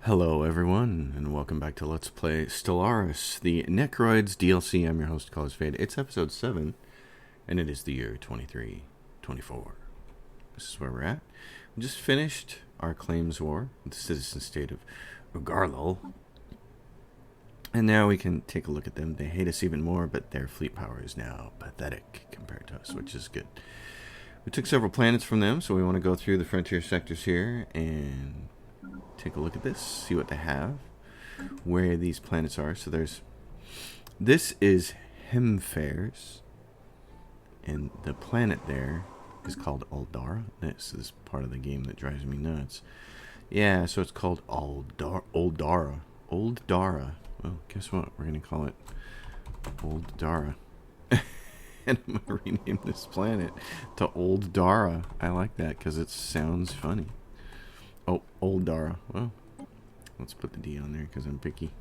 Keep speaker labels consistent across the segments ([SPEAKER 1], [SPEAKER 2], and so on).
[SPEAKER 1] Hello everyone, and welcome back to Let's Play Stellaris, the Necroids DLC. I'm your host, Colors Fade. It's episode 7, and it is the year 2324. This is where we're at. We just finished our claims war with the citizen state of Overhaul. And now we can take a look at them. They hate us even more, but their fleet power is now pathetic compared to us, which is good. We took several planets from them, so we want to go through the frontier sectors here and take a look at this, see what they have, where these planets are. So this is Hemfares, and the planet there is called Aldara. This is part of the game that drives me nuts. Yeah, so it's called Oldara. Well, guess what? We're going to call it Oldara. And I'm going to rename this planet to Oldara. I like that because it sounds funny. Oh, Oldara. Well, let's put the D on there because I'm picky.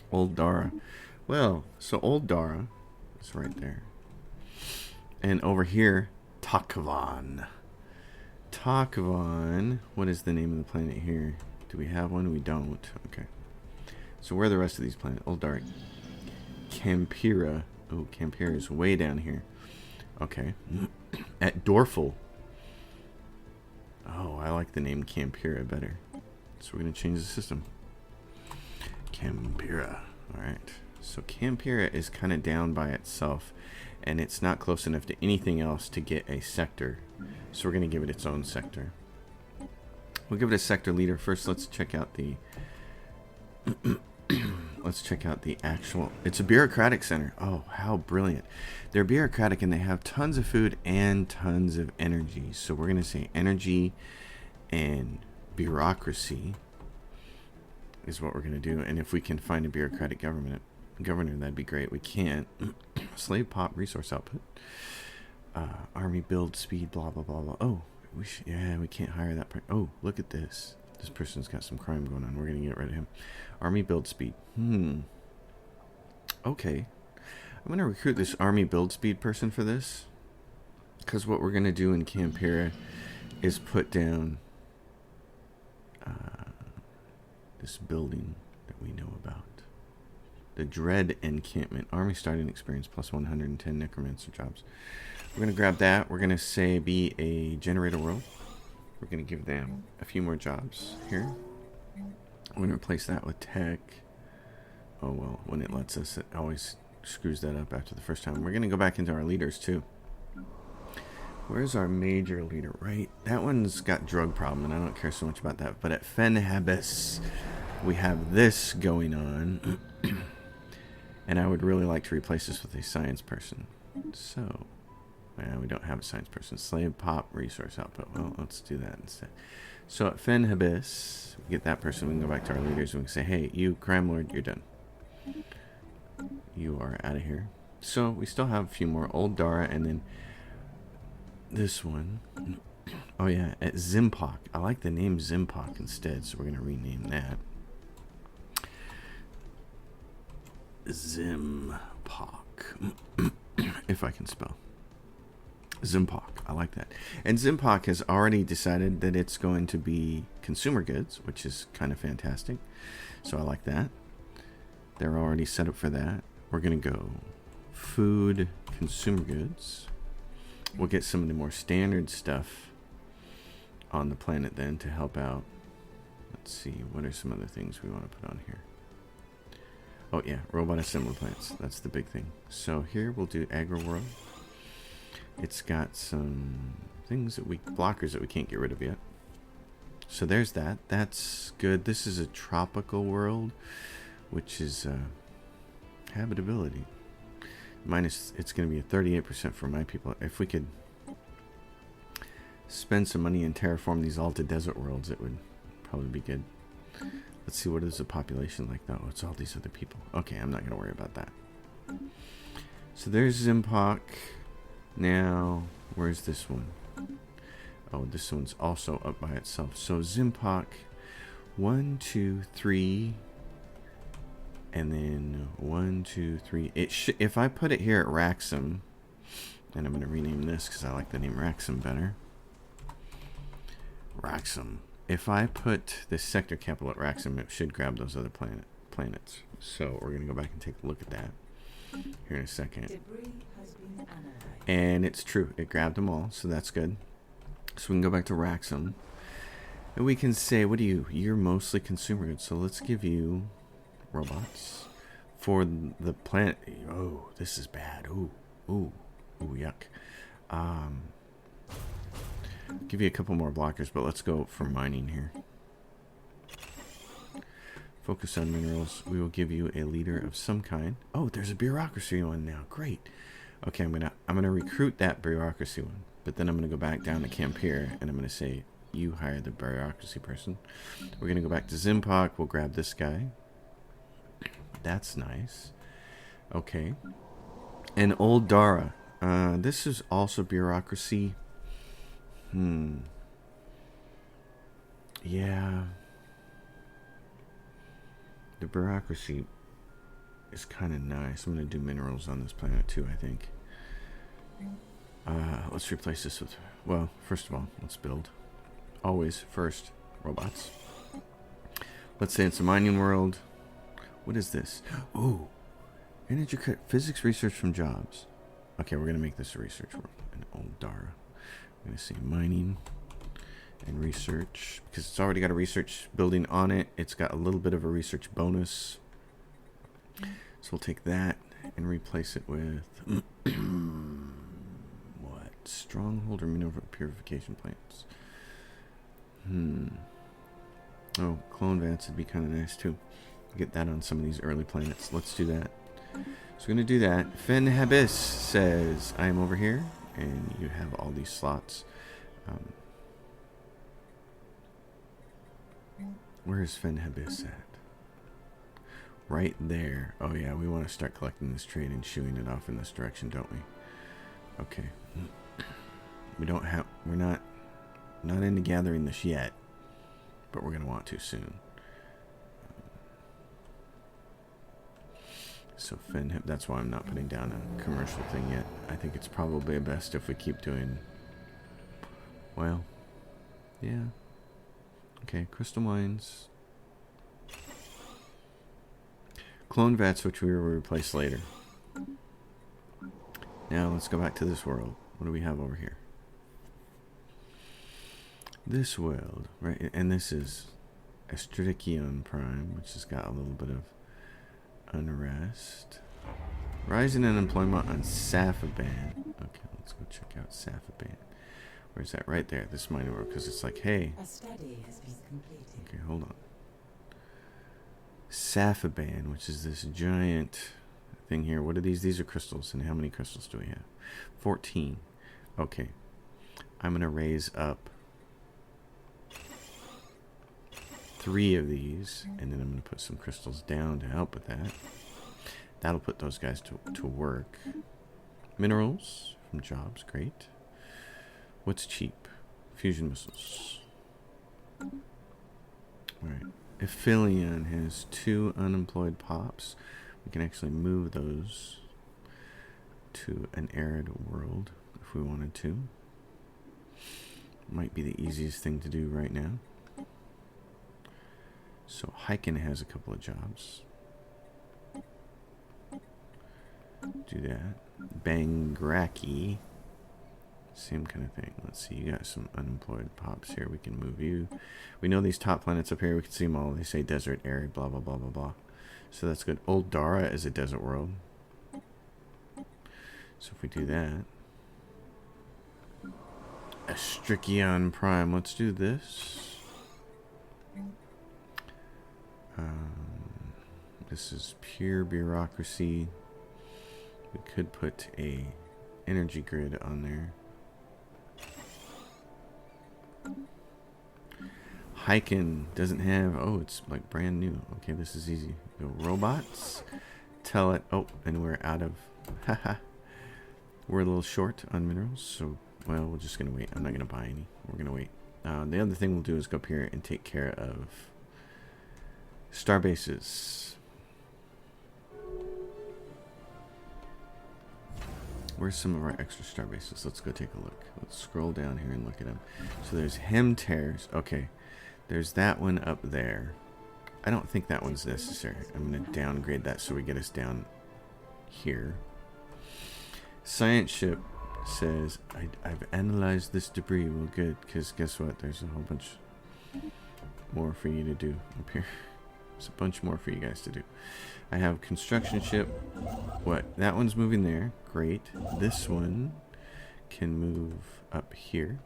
[SPEAKER 1] Oldara. Well, so Oldara is right there. And over here, Takvan. Takvan. What is the name of the planet here? Do we have one? We don't. Okay. So where are the rest of these planets? Oldara. Campira. Oh, Campira is way down here. Okay. At Dorful. Oh, I like the name Campira better. So we're going to change the system. Campira. Alright. So Campira is kind of down by itself, and it's not close enough to anything else to get a sector. So we're going to give it its own sector. We'll give it a sector leader. First, let's check out the... let's check out the actual... It's a bureaucratic center. Oh, how brilliant. They're bureaucratic and they have tons of food and tons of energy. So we're going to say energy and bureaucracy is what we're going to do. And if we can find a bureaucratic governor, that'd be great. We can't. Slave pop resource output. Army build speed, blah, blah, blah, blah. Oh, we can't hire that person. Oh, look at this. This person's got some crime going on. We're going to get rid of him. Army build speed. Okay. I'm going to recruit this army build speed person for this. Because what we're going to do in Campira is put down this building that we know about. The Dread Encampment. Army starting experience plus 110 necromancer jobs. We're going to grab that. We're going to say be a generator world. We're going to give them a few more jobs here. I'm going to replace that with tech. Oh, well, when it lets us, it always screws that up after the first time. We're going to go back into our leaders, too. Where's our major leader? Right. That one's got drug problem, and I don't care so much about that. But at Fenhabis, we have this going on. And I would really like to replace this with a science person. So... well, we don't have a science person. Slave pop resource output. Well, let's do that instead. So at Fenhabis, we get that person. We can go back to our leaders and we can say, hey, you crime lord, you're done. You are out of here. So we still have a few more. Old Dara and then this one. Oh yeah, at Zimpok. I like the name Zimpok instead, so we're going to rename that. Zimpok. If I can spell. Zimpok. I like that. And Zimpok has already decided that it's going to be consumer goods, which is kind of fantastic. So I like that. They're already set up for that. We're going to go food, consumer goods. We'll get some of the more standard stuff on the planet then to help out. Let's see. What are some other things we want to put on here? Oh yeah, robot assembly plants. That's the big thing. So here we'll do agro world. It's got some things that blockers that we can't get rid of yet. So there's that. That's good. This is a tropical world, which is habitability. It's going to be a 38% for my people. If we could spend some money and terraform these Alta Desert worlds, it would probably be good. Let's see, what is the population like now? It's all these other people. Okay, I'm not going to worry about that. So there's Zimpok. Now, where's this one? Oh, this one's also up by itself. So Zimpok, 1, 2, 3, and then 1, 2, 3. If I put it here at Raxum, and I'm going to rename this because I like the name Raxum better. Raxum. if I put this sector capital at Wraxham, it should grab those other planets. So we're going to go back and take a look at that here in a second. And it's true. It grabbed them all, so that's good. So we can go back to Wraxham. And we can say, what do you... You're mostly consumer goods, so let's give you robots for the planet. Oh, this is bad. Ooh, yuck. Give you a couple more blockers, but let's go for mining here. Focus on minerals. We will give you a leader of some kind. Oh, there's a bureaucracy one now. Great. Okay, I'm gonna recruit that bureaucracy one, but then I'm gonna go back down to camp here, and I'm gonna say you hire the bureaucracy person. We're gonna go back to Zimpok. We'll grab this guy. That's nice. Okay. And Old Dara. This is also bureaucracy. Yeah. The bureaucracy is kind of nice. I'm going to do minerals on this planet too, I think. Let's replace this with... Well, first of all, let's build. Always first, robots. Let's say it's a mining world. What is this? Ooh. Energy physics research from jobs. Okay, we're going to make this a research world. An Old Dara. I'm going to say mining and research, because it's already got a research building on it. It's got a little bit of a research bonus. So we'll take that and replace it with what? Stronghold or mineral purification plants. Oh, clone vats would be kind of nice too. Get that on some of these early planets. Let's do that. So we're going to do that. Fen Habis says, I am over here, and you have all these slots. Where is Fen Habis at? Right there. Oh yeah, we want to start collecting this trade and shooing it off in this direction, don't we? Okay. We're not into gathering this yet, but we're going to want to soon. So that's why I'm not putting down a commercial thing yet. I think it's probably best if we keep doing... Well, yeah. Okay, crystal mines. Clone vats, which we will replace later. Now let's go back to this world. What do we have over here? This world, right? And this is Astridikion Prime, which has got a little bit of unrest. Rising unemployment on Safaban. Okay, let's go check out Safaban. Where's that? Right there. This mining world, because it's like, hey.
[SPEAKER 2] A study has been completed.
[SPEAKER 1] Okay, hold on. Safaban, which is this giant thing here. What are these? These are crystals. And how many crystals do we have? 14. Okay. I'm going to raise up 3 of these, and then I'm going to put some crystals down to help with that. That'll put those guys to work. Minerals from jobs, great. What's cheap? Fusion missiles. Alright. Aphelion has 2 unemployed pops. We can actually move those to an arid world if we wanted to. Might be the easiest thing to do right now. So Hyken has a couple of jobs. Do that. Bangraki. Same kind of thing. Let's see, you got some unemployed pops here. We can move you. We know these top planets up here. We can see them all. They say desert, arid, blah, blah, blah, blah, blah. So that's good. Old Dara is a desert world. So if we do that. Astrikion Prime. Let's do this. This is pure bureaucracy. We could put a energy grid on there. Hyken doesn't have... Oh, it's like brand new. Okay, this is easy. Go robots. Tell it... Oh, and we're out of... Haha. We're a little short on minerals, so... Well, we're just going to wait. I'm not going to buy any. We're going to wait. The other thing we'll do is go up here and take care of star bases. Where's some of our extra star bases? Let's go take a look. Let's scroll down here and look at them. So there's Hemtears. Okay. There's that one up there. I don't think that one's necessary. I'm going to downgrade that so we get us down here. Science ship says, I've analyzed this debris. Well, good, because guess what? There's a whole bunch more for you to do up here. There's a bunch more for you guys to do. I have construction ship. What? That one's moving there. Great. This one can move up here.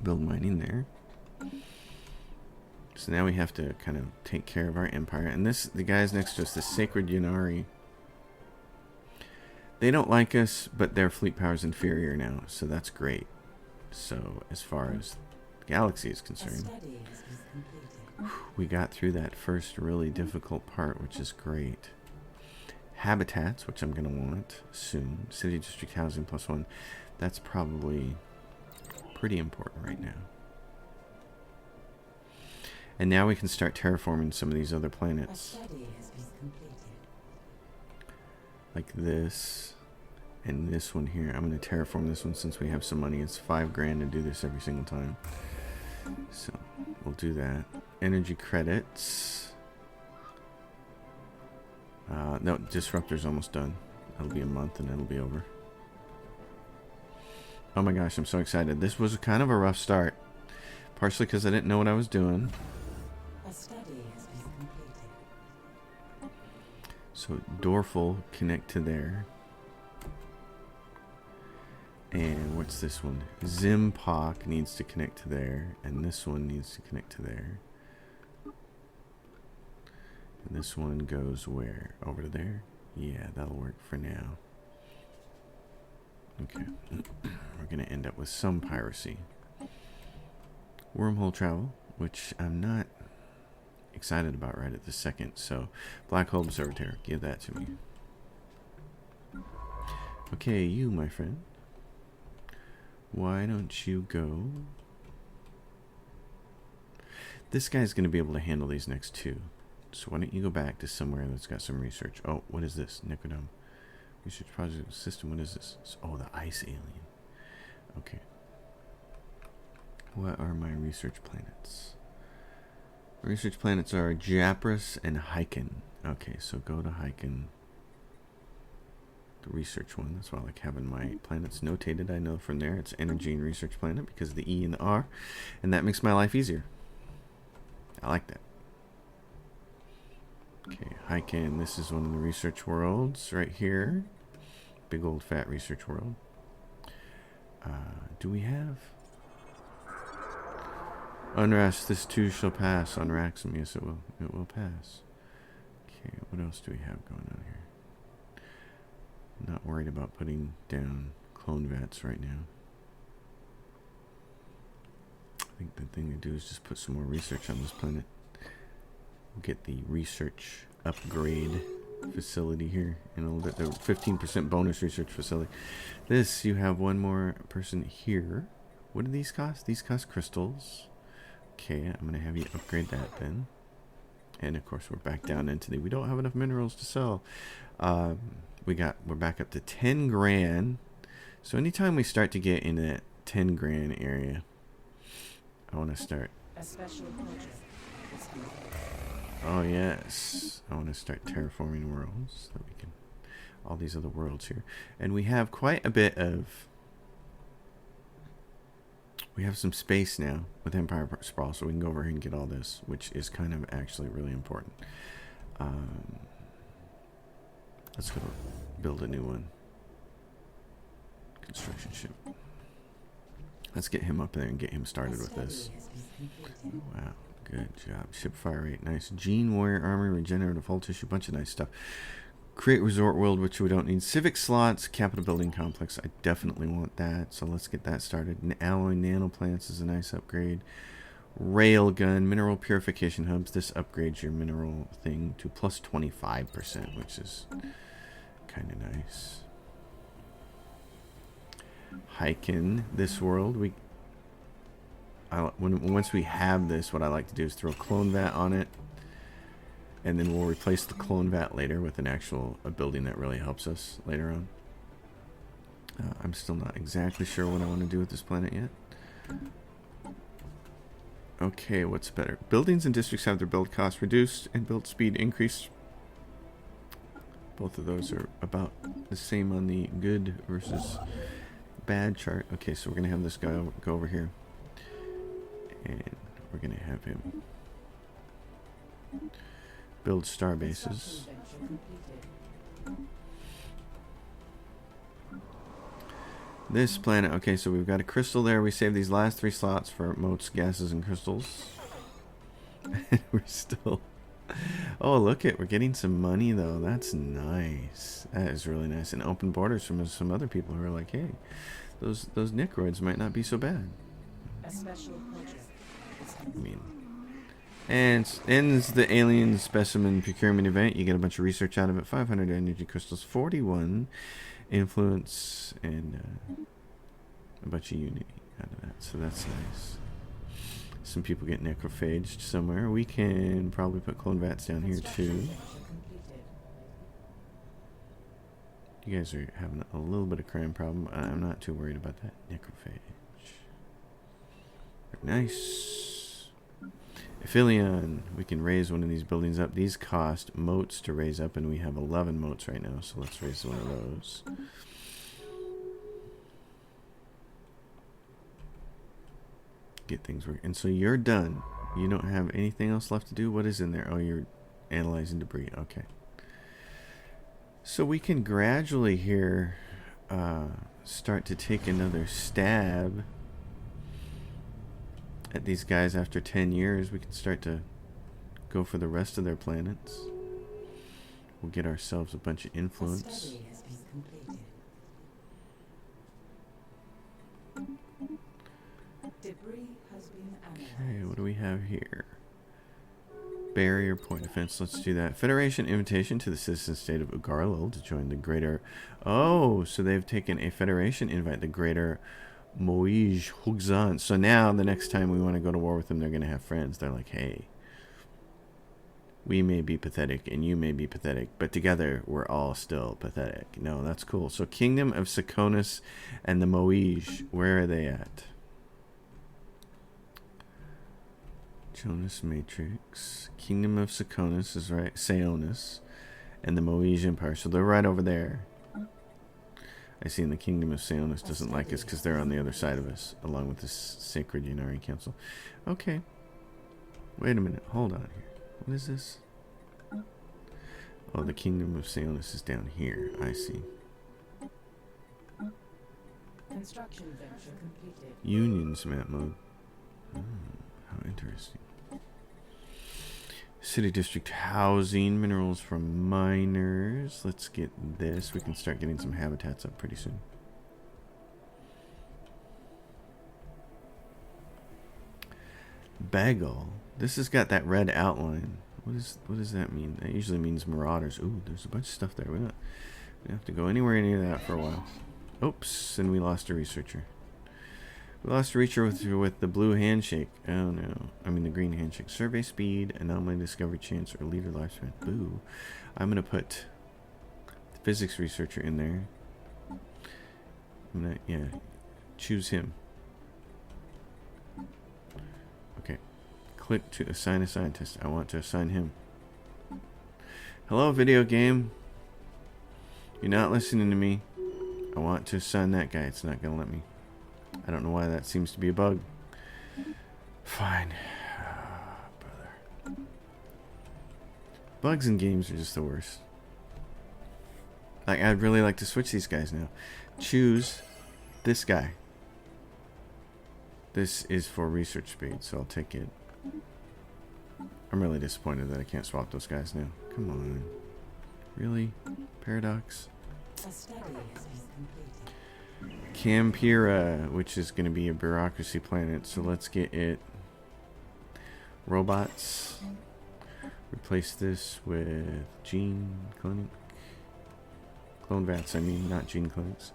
[SPEAKER 1] Build mining there. So now we have to kind of take care of our empire. And the guys next to us, the Sacred Yunari, they don't like us, but their fleet power is inferior now, so that's great. So as far as the galaxy is concerned, we got through that first really difficult part, which is great. Habitats, which I'm going to want soon. City district housing +1. That's probably pretty important right now. And now we can start terraforming some of these other planets. Like this. And this one here. I'm going to terraform this one since we have some money. It's $5 grand to do this every single time. So, we'll do that. Energy credits. No, Disruptor's almost done. That'll be a month and it'll be over. Oh my gosh, I'm so excited. This was kind of a rough start. Partially because I didn't know what I was doing.
[SPEAKER 2] A study has been completed.
[SPEAKER 1] So Dorful connect to there. And what's this one? Zimpok needs to connect to there. And this one needs to connect to there. And this one goes where? Over to there? Yeah, that'll work for now. Okay. We're going to end up with some piracy. Wormhole travel, which I'm not excited about right at this second. So, Black Hole Observatory, give that to me. Okay, you, my friend. Why don't you go? This guy's going to be able to handle these next two. So why don't you go back to somewhere that's got some research. Oh, what is this? Nicodome. Research project system. What is this? Oh, the ice alien. Okay. What are my research planets? My research planets are Japras and Hyken. Okay, so go to Hyken. The research one. That's why I like having my planets notated. I know from there it's energy and research planet because of the E and the R. And that makes my life easier. I like that. Okay, Hyken. This is one of the research worlds right here. Big old fat research world. Do we have... Unrest, this too shall pass. On Raxum, yes it will. It will pass. Okay, what else do we have going on here? I'm not worried about putting down clone vats right now. I think the thing to do is just put some more research on this planet. We'll get the research upgrade facility here in a little bit. The 15% bonus research facility. This, you have one more person here. What do these cost? These cost crystals. Okay, I'm going to have you upgrade that then. And of course, we're back down into the... We don't have enough minerals to sell. We're back up to 10 grand. So anytime we start to get in that 10 grand area, I want to start...
[SPEAKER 2] A special project is complete.
[SPEAKER 1] Oh yes, I want to start terraforming worlds so that we can... All these other worlds here. And we have quite a bit of... We have some space now with Empire Sprawl, so we can go over here and get all this, which is kind of actually really important. Let's go build a new one. Construction ship. Let's get him up there and get him started with this. Wow, good job. Ship fire rate, nice. Gene Warrior Armor, regenerative hull tissue, bunch of nice stuff. Create resort world, which we don't need. Civic slots, capital building complex. I definitely want that, so let's get that started. Alloy nanoplants is a nice upgrade. Railgun, mineral purification hubs. This upgrades your mineral thing to plus 25%, which is kind of nice. Hyken, this world. Once we have this, what I like to do is throw a clone vat on it. And then we'll replace the clone vat later with a building that really helps us later on. I'm still not exactly sure what I want to do with this planet yet. Okay, what's better? Buildings and districts have their build cost reduced and build speed increased. Both of those are about the same on the good versus bad chart. Okay, so we're going to have this guy go over here. And we're going to have him build star bases. This planet, okay, so we've got a crystal there. We saved these last 3 slots for motes, gases, and crystals. We're still... Oh, look it, we're getting some money though. That's nice. That is really nice. And open borders from some other people who are like, hey, those Necroids might not be so bad.
[SPEAKER 2] A special project is
[SPEAKER 1] I mean, and ends the alien specimen procurement event. You get a bunch of research out of it. 500 energy crystals, 41 influence, and a bunch of unity out of that. So that's nice. Some people get necrophaged somewhere. We can probably put clone vats down here too. You guys are having a little bit of crime problem. I'm not too worried about that. Necrophage. Very nice. Aphelion. We can raise one of these buildings up. These cost motes to raise up, and we have 11 motes right now. So let's raise one of those. Get things working. And so you're done. You don't have anything else left to do. What is in there? Oh, you're analyzing debris. Okay. So we can gradually here start to take another stab at these guys after 10 years. We can start to go for the rest of their planets. We'll get ourselves a bunch of influence.
[SPEAKER 2] A study has been completed. Debris has been analyzed.
[SPEAKER 1] Okay, what do we have here? Barrier point defense. Let's do that. Federation invitation to the citizen state of Ugarlil to join the greater... Oh, so they've taken a Federation invite, the greater Moij Hugzan. So now the next time we want to go to war with them, they're going to have friends. They're like, hey, we may be pathetic and you may be pathetic, but together we're all still pathetic. No, that's cool. So Kingdom of Sakonis and the Moij, where are they at? Jonas Matrix. Kingdom of Sakonis is right. Saonis. And the Moij Empire. So they're right over there. I see in the Kingdom of Saonis doesn't like us because they're on the other side of us, along with this Sacred Unari Council. Okay. Wait a minute. Hold on here. What is this? Oh, the Kingdom of Saonis is down here. I see.
[SPEAKER 2] Construction venture completed.
[SPEAKER 1] Unions map mode. Oh, how interesting. City district housing, minerals from miners. Let's get this. We can start getting some habitats up pretty soon. Bagel. This has got that red outline. What does that mean? That usually means marauders. Ooh, there's a bunch of stuff there. We don't have to go anywhere near that for a while. Oops, and we lost a researcher. We lost a researcher with the blue handshake. Oh no. I mean the green handshake. Survey speed, anomaly discovery chance, or leader lifespan. Boo. I'm going to put the physics researcher in there. I'm going to, choose him. Okay. Click to assign a scientist. I want to assign him. Hello, video game. You're not listening to me. I want to assign that guy. It's not going to let me. I don't know why that seems to be a bug. Fine. Brother. Bugs in games are just the worst. Like, I'd really like to switch these guys now. Choose this guy. This is for research speed, so I'll take it. I'm really disappointed that I can't swap those guys now. Come on. Really? Paradox?
[SPEAKER 2] A study has been completed.
[SPEAKER 1] Campira, which is going to be a bureaucracy planet, so let's get it. Robots. Replace this with gene clinic. Clone vats, I mean, not gene clinics.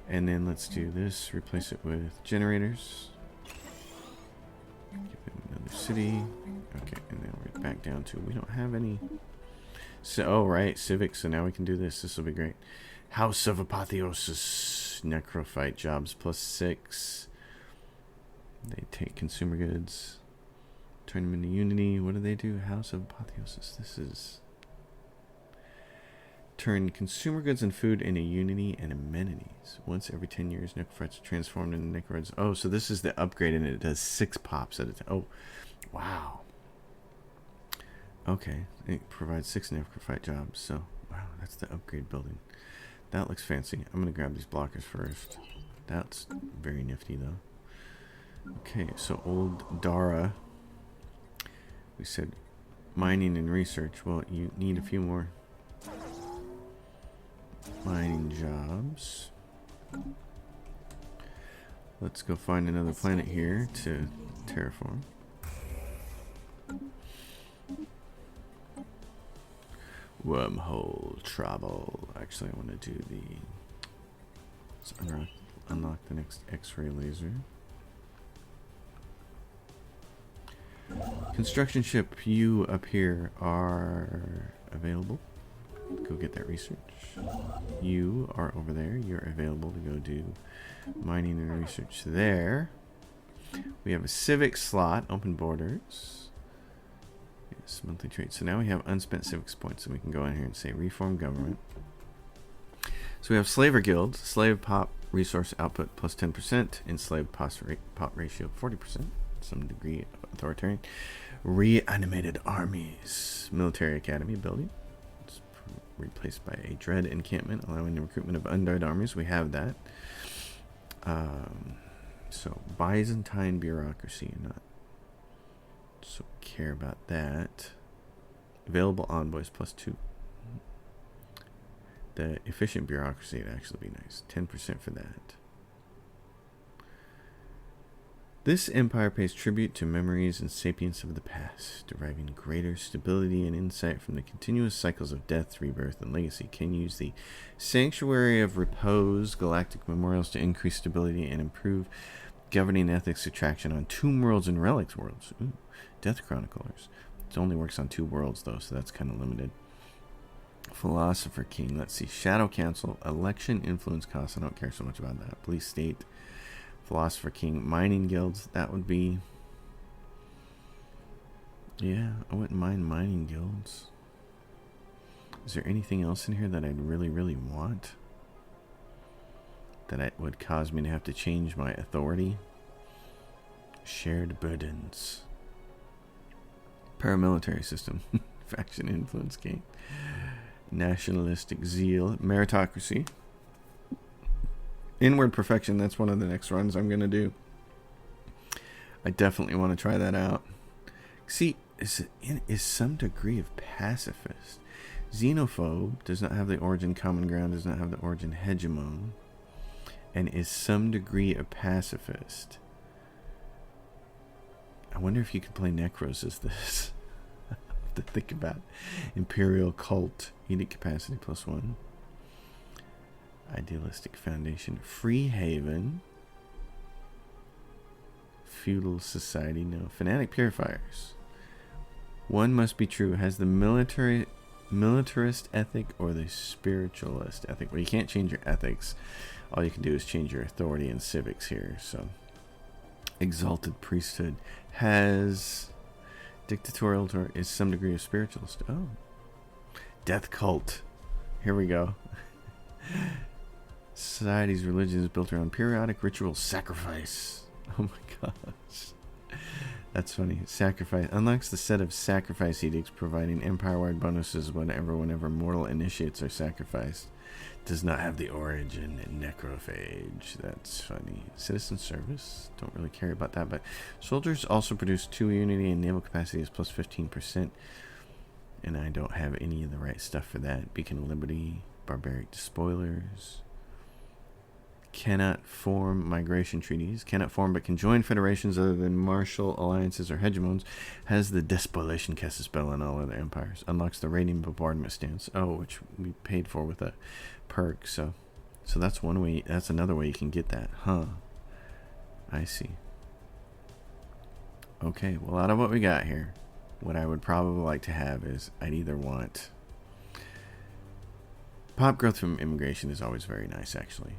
[SPEAKER 1] And then let's do this. Replace it with generators. Give it another city. Okay, and then we're back down to, we don't have any. So, oh, right, civic, so now we can do this. This will be great. House of Apotheosis. Necrophyte jobs +6. They take consumer goods. Turn them into Unity. What do they do? House of Apotheosis. This is... Turn consumer goods and food into Unity and amenities. Once every 10 years, Necroids are transformed into Necroids. Oh, so this is the upgrade, and it does 6 pops at a time. Oh, wow. Okay, it provides 6 Necrophyte jobs. So, wow, that's the upgrade building. That looks fancy. I'm going to grab these blockers first. That's very nifty, though. Okay, so old Dara. We said mining and research. Well, you need a few more mining jobs. Let's go find another planet here to terraform. Wormhole travel. Actually, I want to do the... Let's unlock the next X-ray laser. Construction ship, you up here are available. Go get that research. You are over there. You're available to go do mining and research there. We have a civic slot, open borders. Yes, monthly trade. So now we have unspent civics points, and we can go in here and say reform government. So we have slaver guild, slave pop resource output plus 10%, enslaved pop ratio 40%, some degree of authoritarian. Reanimated armies, military academy building. It's replaced by a dread encampment, allowing the recruitment of undead armies. We have that. So Byzantine bureaucracy, not so care about that. Available envoys plus 2. The efficient bureaucracy would actually be nice. 10% for that. This empire pays tribute to memories and sapience of the past, deriving greater stability and insight from the continuous cycles of death, rebirth, and legacy. Can use the Sanctuary of Repose galactic memorials to increase stability and improve governing ethics attraction on Tomb Worlds and Relics worlds. Ooh, Death Chroniclers. It only works on 2 worlds, though, so that's kind of limited. Philosopher King. Let's see. Shadow Council. Election influence costs. I don't care so much about that. Police State. Philosopher King. Mining guilds. That would be... Yeah, I wouldn't mind mining guilds. Is there anything else in here that I'd really, really want? That it would cause me to have to change my authority? Shared burdens. Paramilitary system. Faction influence gain. Nationalistic zeal. Meritocracy. Inward perfection. That's one of the next runs I'm going to do. I definitely want to try that out. See, is some degree of pacifist. Xenophobe does not have the origin common ground, does not have the origin hegemon, and is some degree of pacifist. I wonder if you could play Necros as this. To think about. Imperial cult. Edict capacity plus 1. Idealistic foundation. Free haven. Feudal society. No. Fanatic purifiers. One must be true. Has the militarist ethic or the spiritualist ethic? Well, you can't change your ethics. All you can do is change your authority and civics here. So, exalted priesthood. Has dictatorial is some degree of spiritualist. Oh, death cult. Here we go. Society's religion is built around periodic ritual sacrifice. Oh my gosh. That's funny. Sacrifice unlocks the set of sacrifice edicts, providing empire-wide bonuses whenever mortal initiates are sacrificed. Does not have the origin in necrophage. That's funny. Citizen service. Don't really care about that, but soldiers also produce 2 unity and naval capacity is plus 15%. And I don't have any of the right stuff for that. Beacon of Liberty, barbaric despoilers. Cannot form migration treaties. Cannot form but can join federations other than martial alliances or hegemons. Has the despoliation cast a spell on all other empires. Unlocks the raiding bombardment stance. Oh, which we paid for with a perk. So that's one way. That's another way you can get that. Huh. I see. Okay. Well, out of what we got here, what I would probably like to have is I'd either want... Pop growth from immigration is always very nice, actually,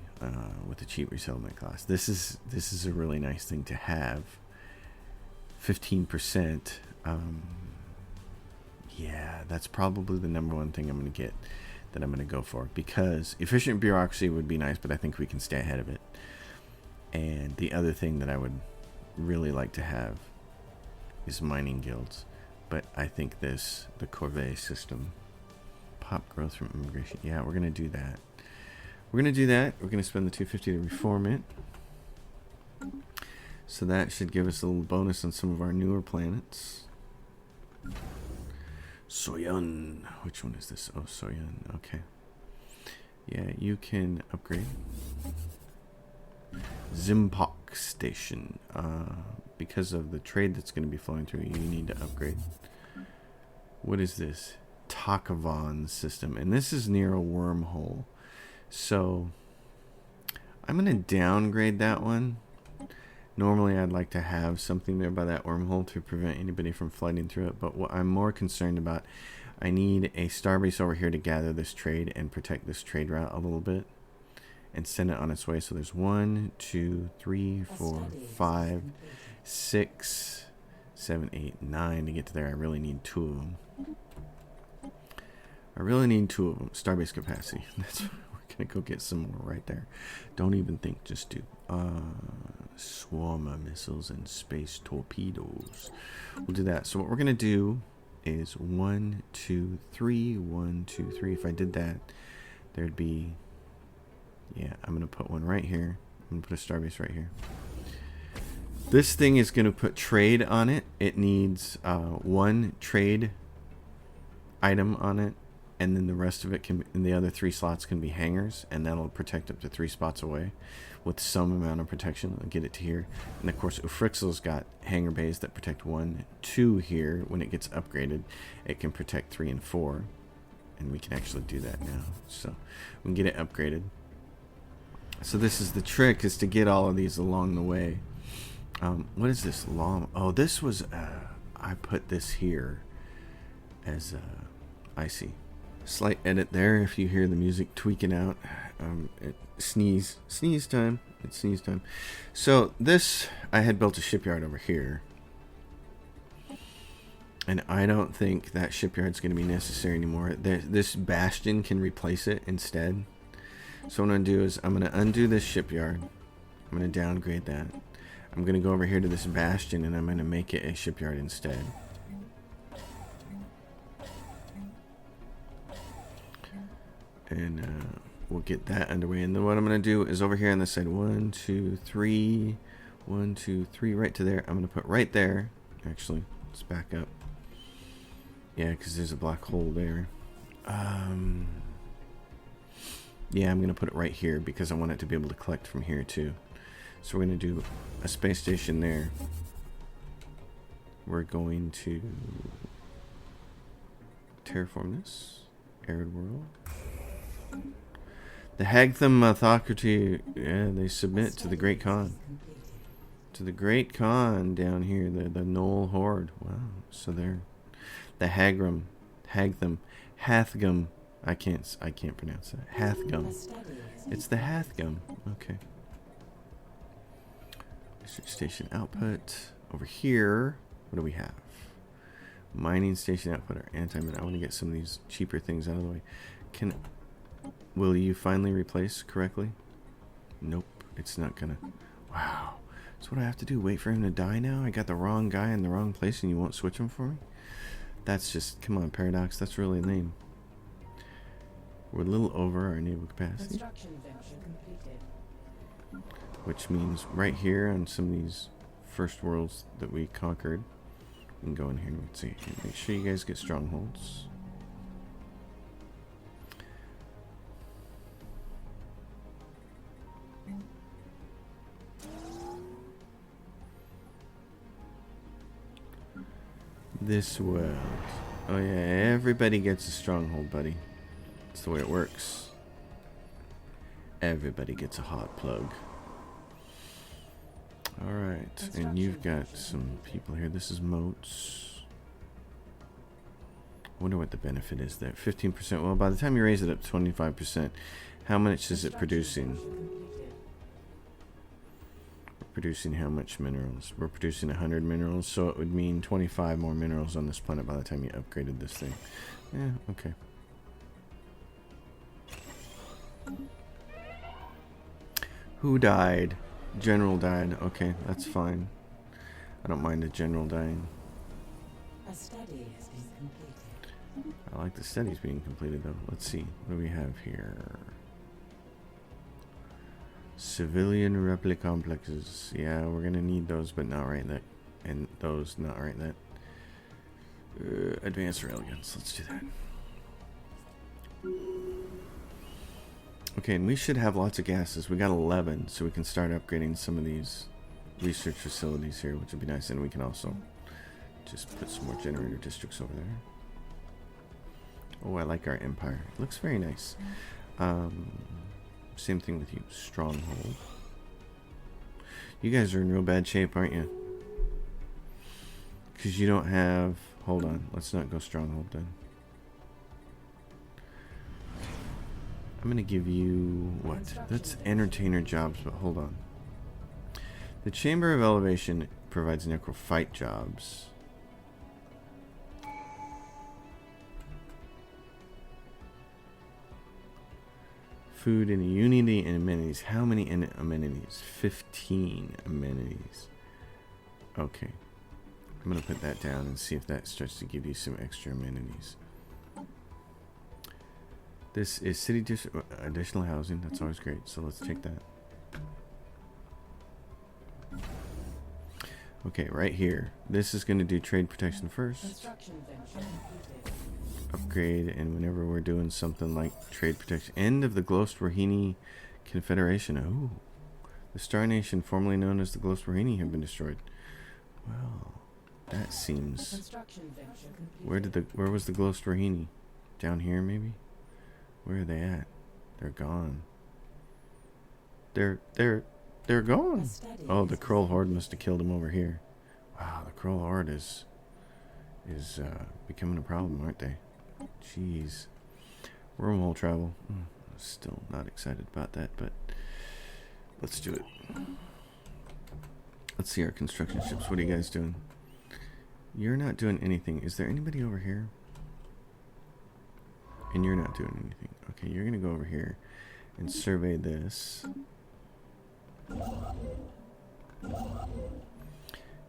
[SPEAKER 1] with the cheap resettlement class. This is a really nice thing to have. 15%. Yeah, that's probably the number one thing I'm going to get, that I'm going to go for, because efficient bureaucracy would be nice, but I think we can stay ahead of it. And the other thing that I would really like to have is mining guilds, but I think the corvée system, pop growth from immigration, yeah, we're going to do that. We're going to spend the 250 to reform it. So that should give us a little bonus on some of our newer planets. Soyun. Which one is this? Oh, Soyun. Okay. Yeah, you can upgrade. Zimpok Station. Because of the trade that's going to be flowing through, you need to upgrade. What is this? Takavon system. And this is near a wormhole. So I'm going to downgrade that one. Normally, I'd like to have something there by that wormhole to prevent anybody from flooding through it. But what I'm more concerned about, I need a starbase over here to gather this trade and protect this trade route a little bit and send it on its way. So there's 1, 2, 3, 4, 5, 6, 7, 8, 9 to get to there. I really need 2 of them. Starbase capacity. That's we're gonna go get some more right there. Don't even think, just do. Swarmer missiles and space torpedoes. We'll do that. So what we're gonna do is 1, 2, 3, 1, 2, 3. If I did that, there'd be, yeah, I'm gonna put one right here. I'm gonna put a starbase right here. This thing is gonna put trade on it. It needs 1 trade item on it, and then the rest of it can, and the other 3 slots can be hangars, and that'll protect up to 3 spots away with some amount of protection. I'll get it to here. And of course, Ufrixel's got hangar bays that protect 1, 2 here. When it gets upgraded, it can protect 3 and 4, and we can actually do that now. So we can get it upgraded. So this is the trick, is to get all of these along the way. What is this long? Oh, this was I put this here as I see. Slight edit there if you hear the music tweaking out. Sneeze time. It's sneeze time. So this, I had built a shipyard over here, and I don't think that shipyard's going to be necessary anymore. This bastion can replace it instead. So what I'm going to do is I'm going to undo this shipyard. I'm going to downgrade that. I'm going to go over here to this bastion, and I'm going to make it a shipyard instead. And we'll get that underway. And then what I'm going to do is over here on this side, 1, 2, 3, 1, 2, 3, right to there. I'm going to put right there. Actually, let's back up. Yeah, because there's a black hole there. Yeah, I'm going to put it right here because I want it to be able to collect from here too. So we're going to do a space station there. We're going to terraform this. Arid world. The Hagtham Authority, yeah, they submit to the Great Khan. To the Great Khan down here, the Knoll Horde. Wow, so they're the Hagtham, Hathgum. I can't pronounce that. Hathgum. It's the Hathgum. Okay. Research station output over here. What do we have? Mining station output or anti-min. I want to get some of these cheaper things out of the way. Will you finally replace correctly? Nope, it's not gonna. Wow. So what do I have to do? Wait for him to die now? I got the wrong guy in the wrong place and you won't switch him for me? That's just, come on, Paradox. That's really lame. We're a little over our naval capacity.
[SPEAKER 2] Construction venture completed.
[SPEAKER 1] Which means right here on some of these first worlds that we conquered, we can go in here and let's see. Make sure you guys get strongholds. This world. Oh yeah, everybody gets a stronghold, buddy. That's the way it works. Everybody gets a hot plug. Alright, and you've got some people here. This is moats. I wonder what the benefit is there. 15%. Well, by the time you raise it up to 25%, how much is it producing? producing how much minerals? We're producing 100 minerals, so it would mean 25 more minerals on this planet by the time you upgraded this thing. Yeah, okay. Who died? General died. Okay, that's fine. I don't mind a general dying.
[SPEAKER 2] A study has been completed.
[SPEAKER 1] I like the studies being completed, though. Let's see. What do we have here? Civilian replica complexes. Yeah, we're gonna need those, but not right that. And those, not right that. Advanced railguns. Let's do that. Okay, and we should have lots of gases. We got 11, so we can start upgrading some of these research facilities here, which would be nice. And we can also just put some more generator districts over there. Oh, I like our empire. It looks very nice. Same thing with you. Stronghold. You guys are in real bad shape, aren't you? Because you don't have... Hold on. Let's not go stronghold then. I'm going to give you... What? That's entertainer jobs, but hold on. The Chamber of Elevation provides necrofight jobs. Food and unity and amenities. How many amenities? 15 amenities. Okay. I'm going to put that down and see if that starts to give you some extra amenities. This is city additional housing. That's always great. So let's take that. Okay, right here. This is going to do trade protection first.
[SPEAKER 2] Construction venture completed.
[SPEAKER 1] Upgrade, and whenever we're doing something like trade protection. End of the Glostwarhini Confederation. Oh, the Star Nation, formerly known as the Glostwarhini, have been destroyed. Well, that seems.
[SPEAKER 2] Construction venture completed.
[SPEAKER 1] Where was the Glostwarhini? Down here, maybe. Where are they at? They're gone. They're gone. Oh, the Kroll Horde must have killed them over here. Wow, the Kroll Horde is becoming a problem, aren't they? Jeez. Wormhole travel. Still not excited about that, but let's do it. Let's see our construction ships. What are you guys doing? You're not doing anything. Is there anybody over here? And you're not doing anything. Okay, you're going to go over here and survey this.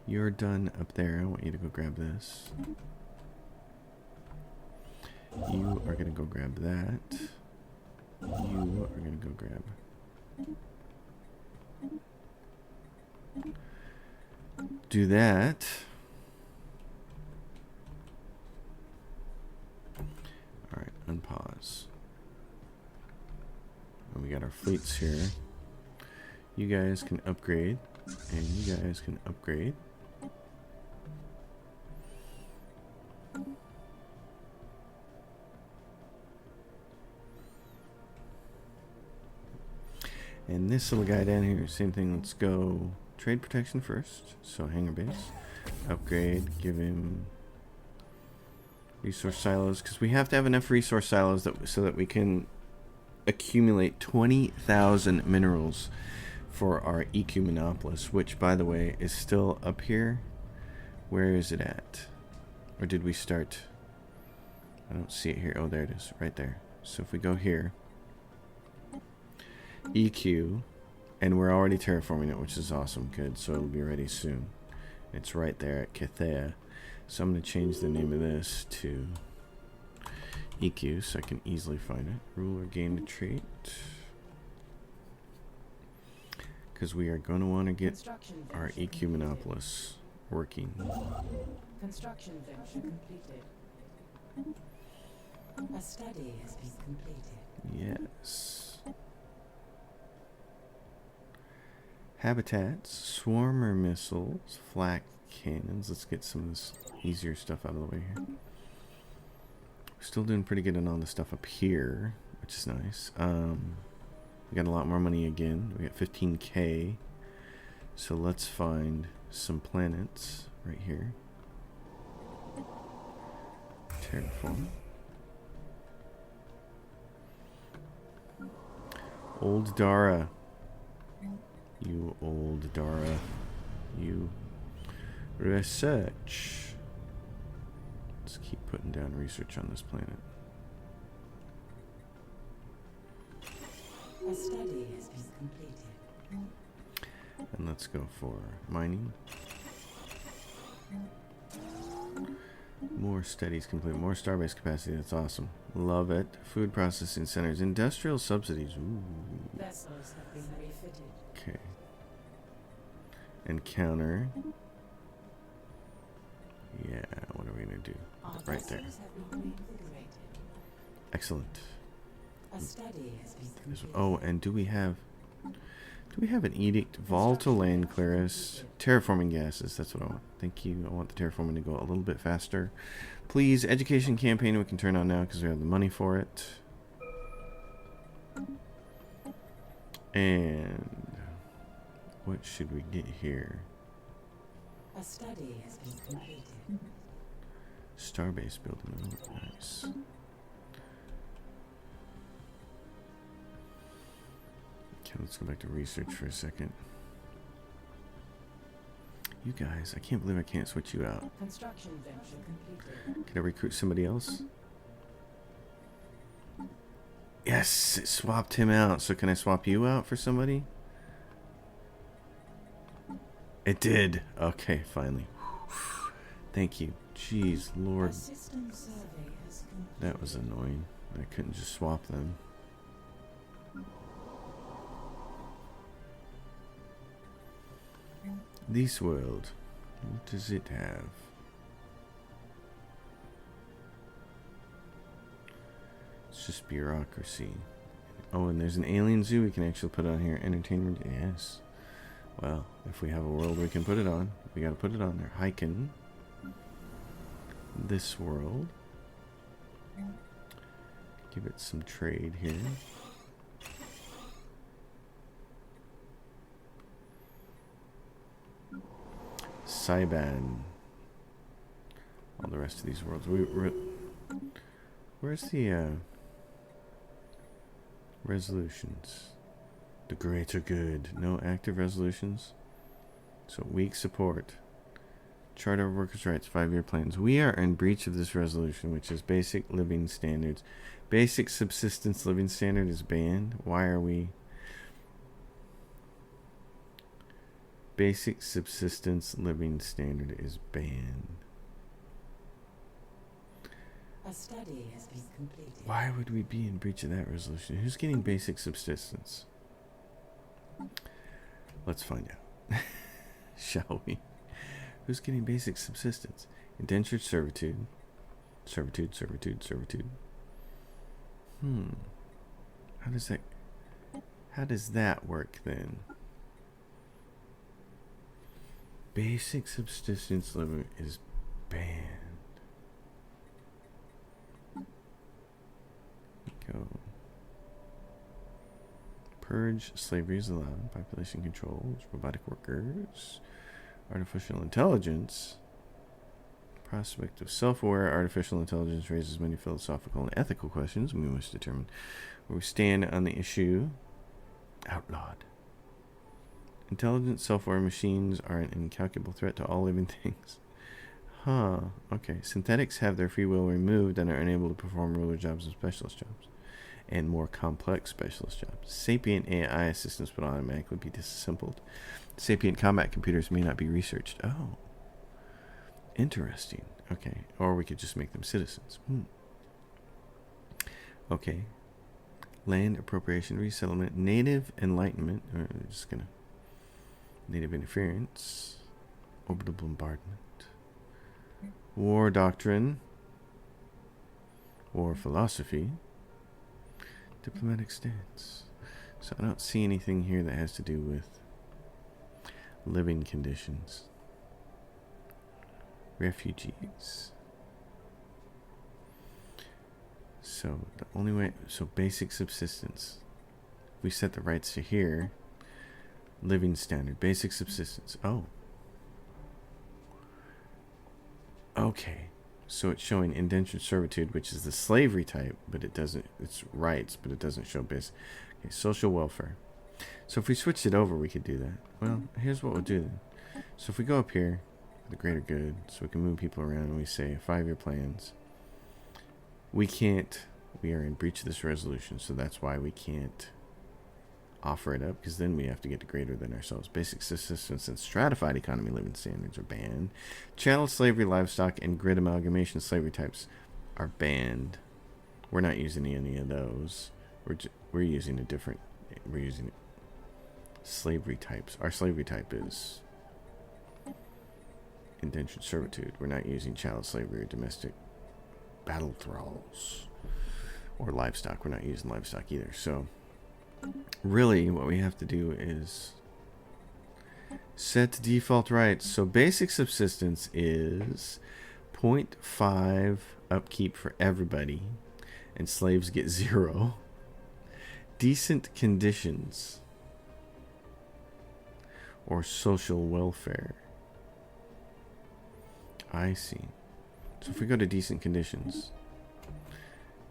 [SPEAKER 1] You're done up there. I want you to go grab this. You are going to go grab that. You are going to go grab. Do that. Alright, unpause. And we got our fleets here. You guys can upgrade. And you guys can upgrade. And this little guy down here, same thing. Let's go trade protection first. So hangar base. Upgrade. Give him resource silos. Because we have to have enough resource silos so that we can accumulate 20,000 minerals for our EQ Monopolis. Which, by the way, is still up here. Where is it at? Or did we start? I don't see it here. Oh, there it is. Right there. So if we go here. EQ, and we're already terraforming it, which is awesome. Good, so it'll be ready soon. It's right there at Cathea. So I'm going to change the name of this to EQ so I can easily find it. Rule or gain a trait, because we are going to want to get our EQ Monopolis working.
[SPEAKER 2] Construction venture completed. A study has been completed.
[SPEAKER 1] Yes. Habitats, swarmer missiles, flak cannons. Let's get some of this easier stuff out of the way here. We're still doing pretty good on all the stuff up here, which is nice. We got a lot more money again. We got 15k. So let's find some planets right here. Terraform. Old Dara. You old Dara. You research. Let's keep putting down research on this planet.
[SPEAKER 2] A study has been completed.
[SPEAKER 1] And let's go for mining. More studies complete. More starbase capacity. That's awesome. Love it. Food processing centers. Industrial subsidies. Ooh.
[SPEAKER 2] Vessels have been refitted.
[SPEAKER 1] Okay. Encounter. Yeah, what are we going to do?
[SPEAKER 2] Our
[SPEAKER 1] Right there.
[SPEAKER 2] vessels have been reinvigorated.
[SPEAKER 1] Excellent.
[SPEAKER 2] A study has been completed.
[SPEAKER 1] Oh, and do we have an edict? Volatile land clearance. Terraforming gases. That's what I want. Thank you. I want the terraforming to go a little bit faster. Please, education campaign we can turn on now because we have the money for it. And what should we get here?
[SPEAKER 2] A study has been completed.
[SPEAKER 1] Starbase building. Oh, nice. Okay, let's go back to research for a second. You guys, I can't believe I can't switch you out.
[SPEAKER 2] Construction venture completed.
[SPEAKER 1] Can I recruit somebody else? Yes, it swapped him out. So can I swap you out for somebody? It did. Okay, finally. Thank you. Jeez, Lord.
[SPEAKER 2] A system survey has completed.
[SPEAKER 1] That was annoying. I couldn't just swap them. This world, what does it have? It's just bureaucracy. Oh, and there's an alien zoo we can actually put on here. Entertainment, yes. Well, if we have a world we can put it on, we gotta put it on there. Hiking. This world. Give it some trade here. Cyban. All the rest of these worlds. Where's the resolutions? The greater good. No active resolutions. So weak support. Charter of Workers' Rights. 5-year plans. We are in breach of this resolution, which is basic living standards. Basic subsistence living standard is banned. Why are we? Basic subsistence living standard is banned.
[SPEAKER 2] A study has been completed.
[SPEAKER 1] Why would we be in breach of that resolution? Who's getting basic subsistence? Let's find out. Shall we? Who's getting basic subsistence? Indentured servitude. Servitude. How does that work then? Basic subsistence living is banned. Go. Purge slavery is allowed. Population controls. Robotic workers. Artificial intelligence. Prospect of self-aware artificial intelligence raises many philosophical and ethical questions. We must determine where we stand on the issue. Outlawed. Intelligent self-aware machines are an incalculable threat to all living things. Huh. Okay. Synthetics have their free will removed and are unable to perform ruler jobs and specialist jobs. And more complex specialist jobs. Sapient AI assistants would automatically be disassembled. Sapient combat computers may not be researched. Oh. Interesting. Okay. Or we could just make them citizens. Okay. Land appropriation, resettlement, native enlightenment. Just gonna. Native interference. Orbital bombardment. War doctrine. War philosophy. Diplomatic stance. So I don't see anything here that has to do with living conditions. Refugees. So the only way, so basic subsistence. We set the rights to here. Living standard, basic subsistence. Oh. Okay. So it's showing indentured servitude, which is the slavery type, but it doesn't, it's rights, but it doesn't show basic. Okay, social welfare. So if we switched it over, we could do that. Well, here's what we'll do then. So if we go up here, the greater good, so we can move people around, and we say 5-year plans. We can't, we are in breach of this resolution, so that's why we can't offer it up, because then we have to get to greater than ourselves. Basic subsistence and stratified economy living standards are banned. Chattel slavery, livestock, and grid amalgamation slavery types are banned. We're not using any of those. We're using a different, we're using slavery types. Our slavery type is indentured servitude. We're not using chattel slavery or domestic battle thralls or livestock. We're not using livestock either. So really what we have to do is set default rights. So basic subsistence is 0.5 upkeep for everybody, and slaves get 0. Decent conditions or social welfare. I see. So if we go to decent conditions,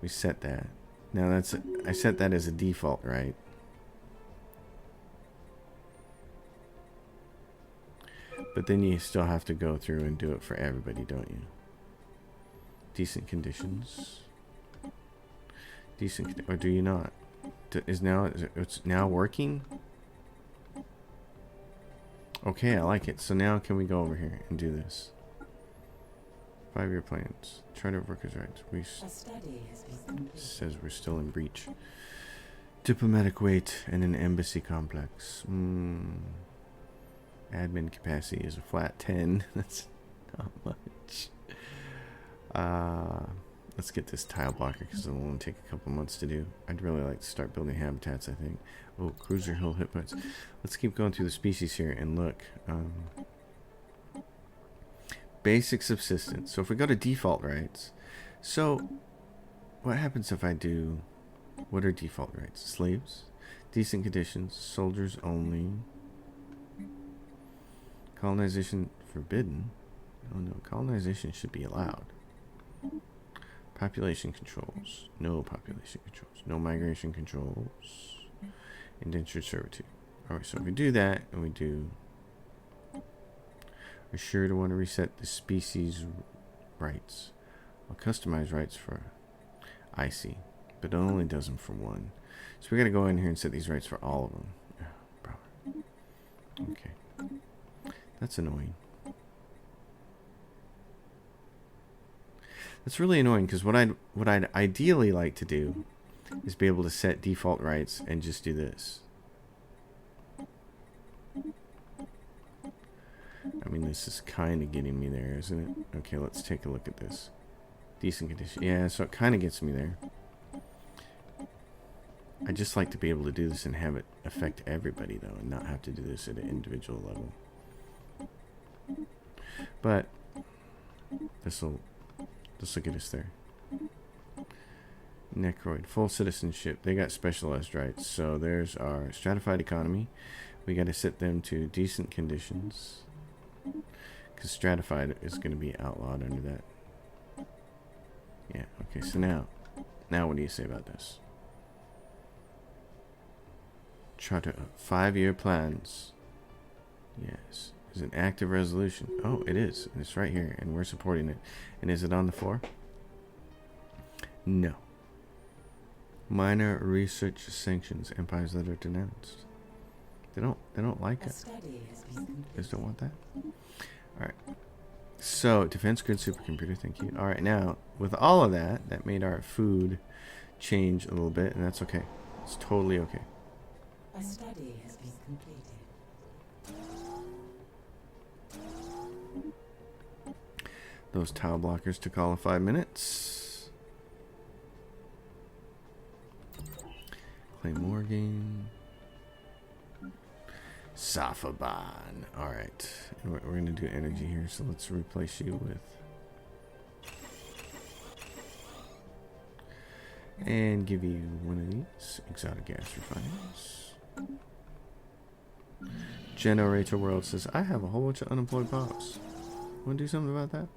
[SPEAKER 1] we set that. Now that's, I set that as a default, right? But then you still have to go through and do it for everybody, don't you? Decent conditions. Decent, or do you not? It's now working? Okay, I like it. So now can we go over here and do this? 5-year plans. Charter of workers' rights. Says we're still in breach. Diplomatic weight and an embassy complex. Admin capacity is a flat 10. That's not much. Let's get this tile blocker because it'll only take a couple months to do. I'd really like to start building habitats, I think. Oh, cruiser hill hit points. Let's keep going through the species here and look. Basic subsistence. So if we go to default rights, so what happens if I do, what are default rights? Slaves, decent conditions, soldiers only, colonization forbidden. Oh no, colonization should be allowed. Population controls, no population controls, no migration controls, indentured servitude. Alright, so if we do that and we do, we're sure to want to reset the species rights. I'll customize rights for IC, but it only does them for one. So we got to go in here and set these rights for all of them. Oh, okay, that's annoying. That's really annoying because what I'd ideally like to do is be able to set default rights and just do this. I mean, this is kind of getting me there, isn't it? Okay, let's take a look at this. Decent condition. Yeah, so it kind of gets me there. I just like to be able to do this and have it affect everybody, though, and not have to do this at an individual level. But this will get us there. Necroid, full citizenship. They got specialized rights. So there's our stratified economy. We got to set them to decent conditions, because stratified is going to be outlawed under that. Yeah, okay, so now what do you say about this? Charter 5-year plans. Yes. Is an active resolution. Oh, it is. It's right here, and we're supporting it. And is it on the floor? No. Minor research sanctions. Empires that are denounced. They don't like it. They just don't want that. Alright. So, defense grid supercomputer, thank you. Alright, now, with all of that, that made our food change a little bit, and that's okay. It's totally okay.
[SPEAKER 2] A study has been completed.
[SPEAKER 1] Those tile blockers took all of 5 minutes. Claymore game. Safaban. Alright. We're going to do energy here, so let's replace you with... And give you one of these. Exotic gas refiners. Generator World says, I have a whole bunch of unemployed pops. Want to do something about that?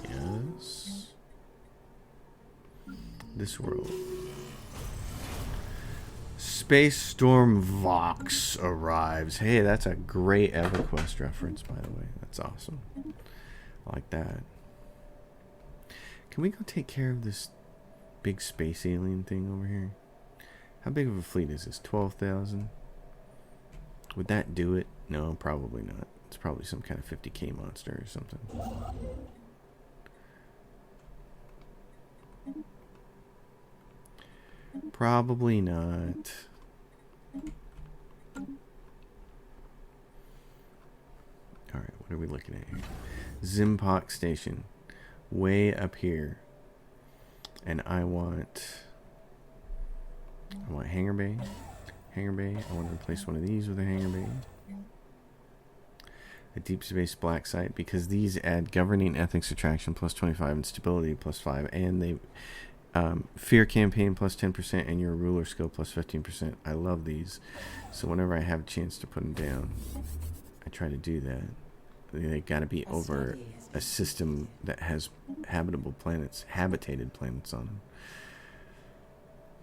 [SPEAKER 1] Yes. This world. Space Storm Vox arrives. Hey, that's a great EverQuest reference, by the way. That's awesome. I like that. Can we go take care of this big space alien thing over here? How big of a fleet is this? 12,000? Would that do it? No, probably not. It's probably some kind of 50k monster or something. Probably not. Alright, what are we looking at here? Zimpok Station. Way up here. And I want hangar bay. Hangar bay. I want to replace one of these with a hangar bay. A deep space black site, because these add governing ethics attraction plus 25 and stability plus 5, and they fear campaign plus 10% and your ruler skill plus 15%. I love these, so whenever I have a chance to put them down, I try to do that. They got to be over a system that has habitable planets, habitated planets on them.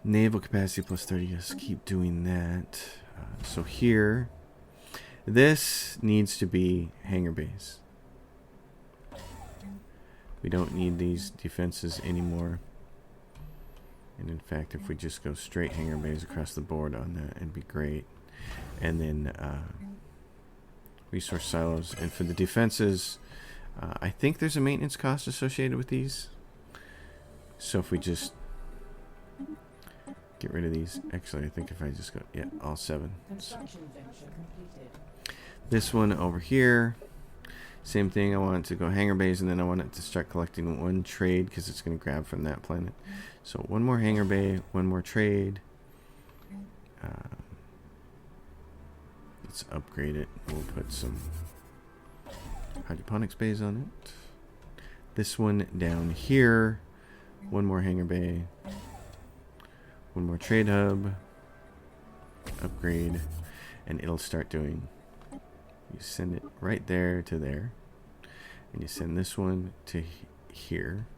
[SPEAKER 1] Naval capacity plus 30. Just keep doing that. So here, this needs to be hangar base. We don't need these defenses anymore. And in fact, if we just go straight hangar bays across the board on that, it'd be great. And then resource silos. And for the defenses, I think there's a maintenance cost associated with these. So if we just get rid of these. Actually, I think if I just go, yeah, all 7.
[SPEAKER 2] Construction venture completed.
[SPEAKER 1] This one over here, same thing. I want it to go hangar bays, and then I want it to start collecting 1 trade because it's going to grab from that planet. So 1 more hangar bay, 1 more trade. Let's upgrade it. We'll put some hydroponics bays on it. This one down here, 1 more hangar bay, 1 more trade hub, upgrade, and it'll start doing. You send it right there to there, and you send this one to here.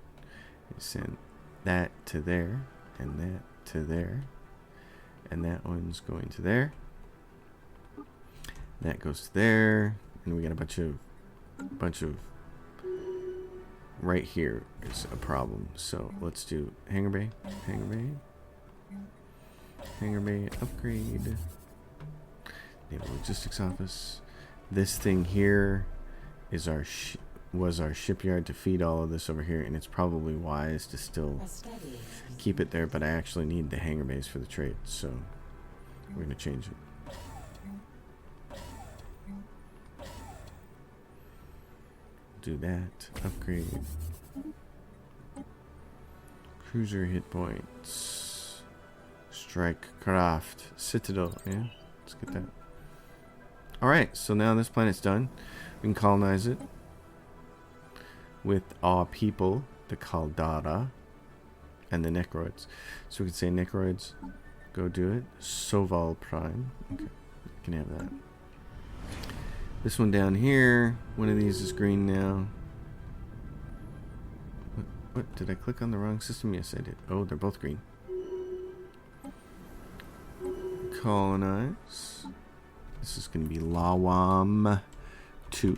[SPEAKER 1] You send that to there, and that to there, and that one's going to there. That goes to there, and we got a bunch of right here is a problem. So let's do hangar bay, hangar bay, hangar bay, upgrade, naval logistics office. This thing here is was our shipyard to feed all of this over here, and it's probably wise to still keep it there, but I actually need the hangar bays for the trade, so we're going to change it. Do that. Upgrade. Cruiser hit points. Strike craft. Citadel. Yeah, let's get that. Alright, so now this planet's done. We can colonize it with our people, the Caldara, and the Necroids. So we can say Necroids, go do it. Soval Prime. Okay, we can have that. This one down here, one of these is green now. What? Did I click on the wrong system? Yes, I did. Oh, they're both green. Colonize. This is going to be Lawam 2.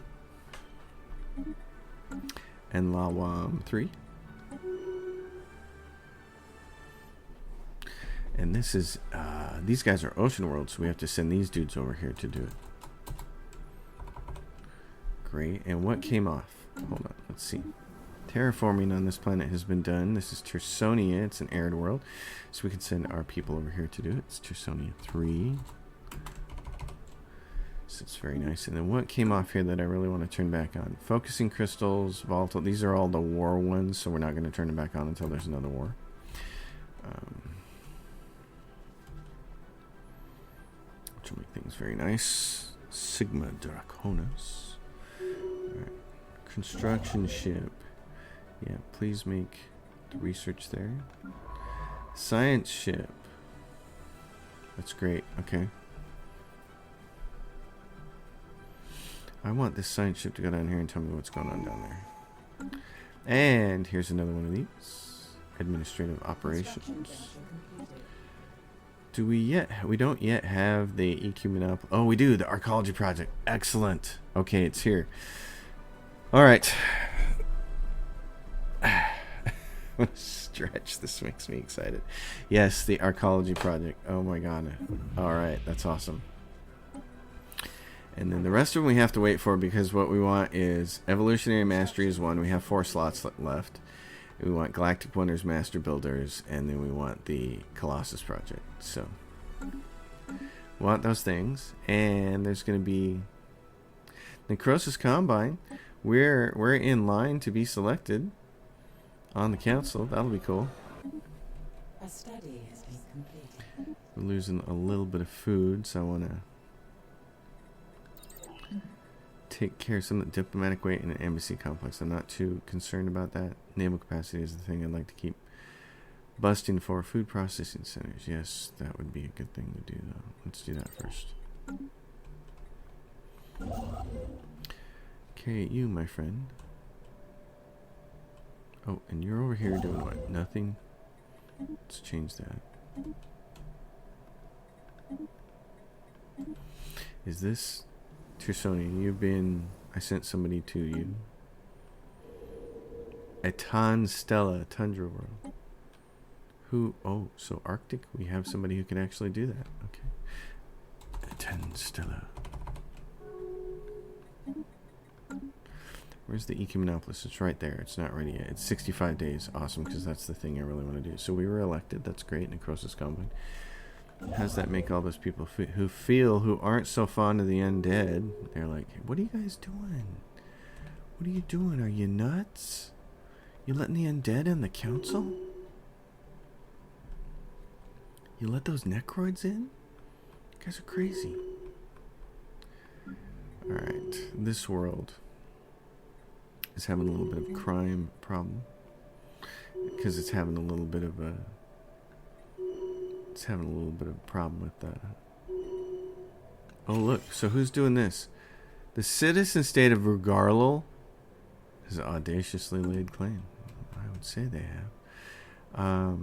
[SPEAKER 1] And Lawam 3. And this is, these guys are ocean worlds, so we have to send these dudes over here to do it. Great. And what came off? Hold on, let's see. Terraforming on this planet has been done. This is Tersonia. It's an arid world. So we can send our people over here to do it. It's Tersonia 3. So it's very nice. And then what came off here that I really want to turn back on? Focusing crystals, volatile. These are all the war ones, so we're not going to turn them back on until there's another war. Which will make things very nice. Sigma Draconis. Alright. Construction ship. Yeah, please make the research there. Science ship. That's great. Okay. I want this science ship to go down here and tell me what's going on down there. And here's another one of these. Administrative operations. Do we yet? We don't yet have the EQ monopoly. Oh, we do. The archaeology project. Excellent. Okay, it's here. All right. Stretch. This makes me excited. Yes, the archaeology project. Oh my god. All right, that's awesome. And then the rest of them we have to wait for, because what we want is evolutionary mastery is 1. We have 4 slots left. We want Galactic Wonders, Master Builders, and then we want the Colossus project. So, we want those things. And there's going to be Necrosis Combine. We're in line to be selected on the council. That'll be cool.
[SPEAKER 2] A study has been completed.
[SPEAKER 1] We're losing a little bit of food, so I want to take care of some of the diplomatic weight in an embassy complex. I'm not too concerned about that. Naval capacity is the thing I'd like to keep busting for. Food processing centers. Yes, that would be a good thing to do, though. Let's do that first. Okay, you, my friend. Oh, and you're over here doing what? Nothing? Let's change that. Is this... Tersoni, you've been... I sent somebody to you. Etan Stella, Tundra World. Who... Oh, so Arctic? We have somebody who can actually do that. Okay. Etan Stella. Where's the EQ Monopolist? It's right there. It's not ready yet. It's 65 days. Awesome, because that's the thing I really want to do. So we were elected. That's great. Necrosis Combine. How does that make all those people who aren't so fond of the undead? They're like, what are you guys doing? What are you doing? Are you nuts? You letting the undead in the council? You let those Necroids in? You guys are crazy. Alright, this world is having a little bit of a crime problem. Because it's having a little bit of a... It's having a little bit of a problem with that. Oh, look. So who's doing this? The citizen state of Rugarlil has audaciously laid claim. I would say they have.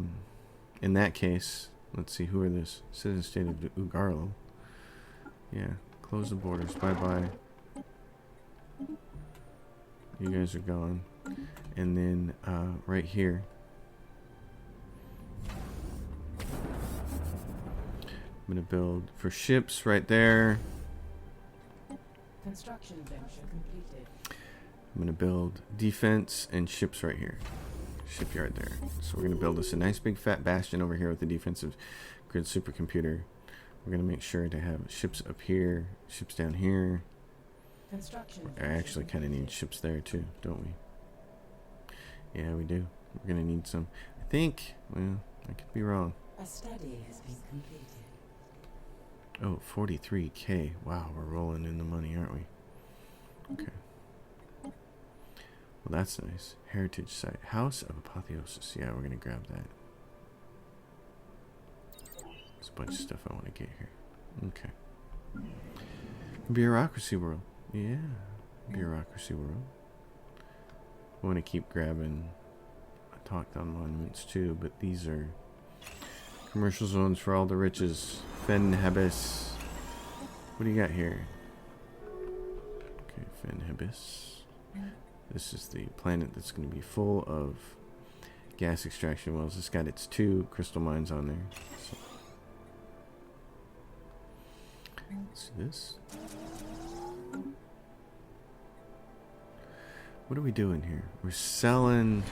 [SPEAKER 1] In that case, let's see. Who are this? Citizen state of Ugarlil. Yeah. Close the borders. Bye-bye. You guys are gone. And then right here. I'm going to build for ships right there.
[SPEAKER 2] Construction venture completed.
[SPEAKER 1] I'm going to build defense and ships right here. Shipyard there. So we're going to build us a nice big fat bastion over here with the defensive grid supercomputer. We're going to make sure to have ships up here, ships down here.
[SPEAKER 2] Construction.
[SPEAKER 1] I actually kind of need ships there too, don't we? Yeah, we do. We're going to need some. I think, well, I could be wrong.
[SPEAKER 2] A study has been completed.
[SPEAKER 1] Oh, 43K. Wow, we're rolling in the money, aren't we? Okay. Well, that's nice. Heritage site. House of Apotheosis. Yeah, we're going to grab that. There's a bunch of stuff I want to get here. Okay. Bureaucracy world. Yeah. Bureaucracy world. I want to keep grabbing... I talked on monuments too, but these are... commercial zones for all the riches. Fenhebis. What do you got here? Okay, Fenhebis. This is the planet that's going to be full of gas extraction wells. It's got its 2 crystal mines on there. So. Let's see this. What are we doing here? We're selling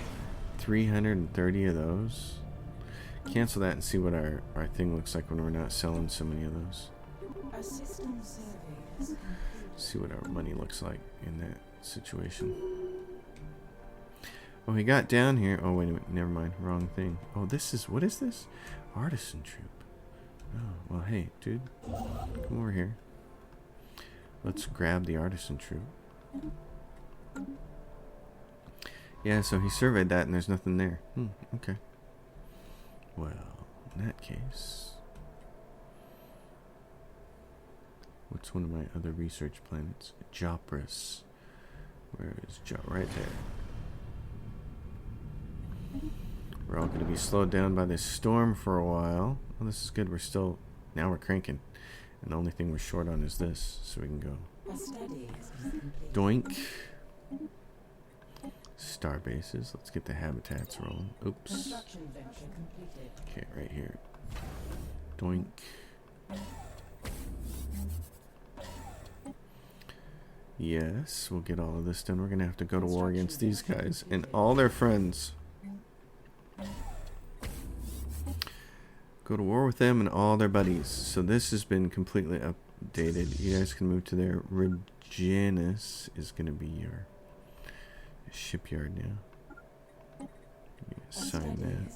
[SPEAKER 1] 330 of those. Cancel that and see what our thing looks like when we're not selling so many of those.
[SPEAKER 2] A system survey has completed.
[SPEAKER 1] See what our money looks like in that situation. Oh, he got down here. Oh, wait a minute. Never mind. Wrong thing. Oh, this is... What is this? Artisan troop. Oh, well, hey, dude. Come over here. Let's grab the artisan troop. Yeah, so he surveyed that and there's nothing there. Okay. Well, in that case... What's one of my other research planets? Jopris. Where is Jop? Right there. We're all going to be slowed down by this storm for a while. Well, this is good. Now we're cranking. And the only thing we're short on is this. So we can go.
[SPEAKER 2] A study has been completed.
[SPEAKER 1] Doink. Star bases. Let's get the habitats rolling. Oops.
[SPEAKER 2] Construction venture completed.
[SPEAKER 1] Okay, right here. Doink. Yes, we'll get all of this done. We're going to have to go to war against these guys and all their friends. Go to war with them and all their buddies. So this has been completely updated. You guys can move to there. Regenus is going to be your shipyard now. Assign that.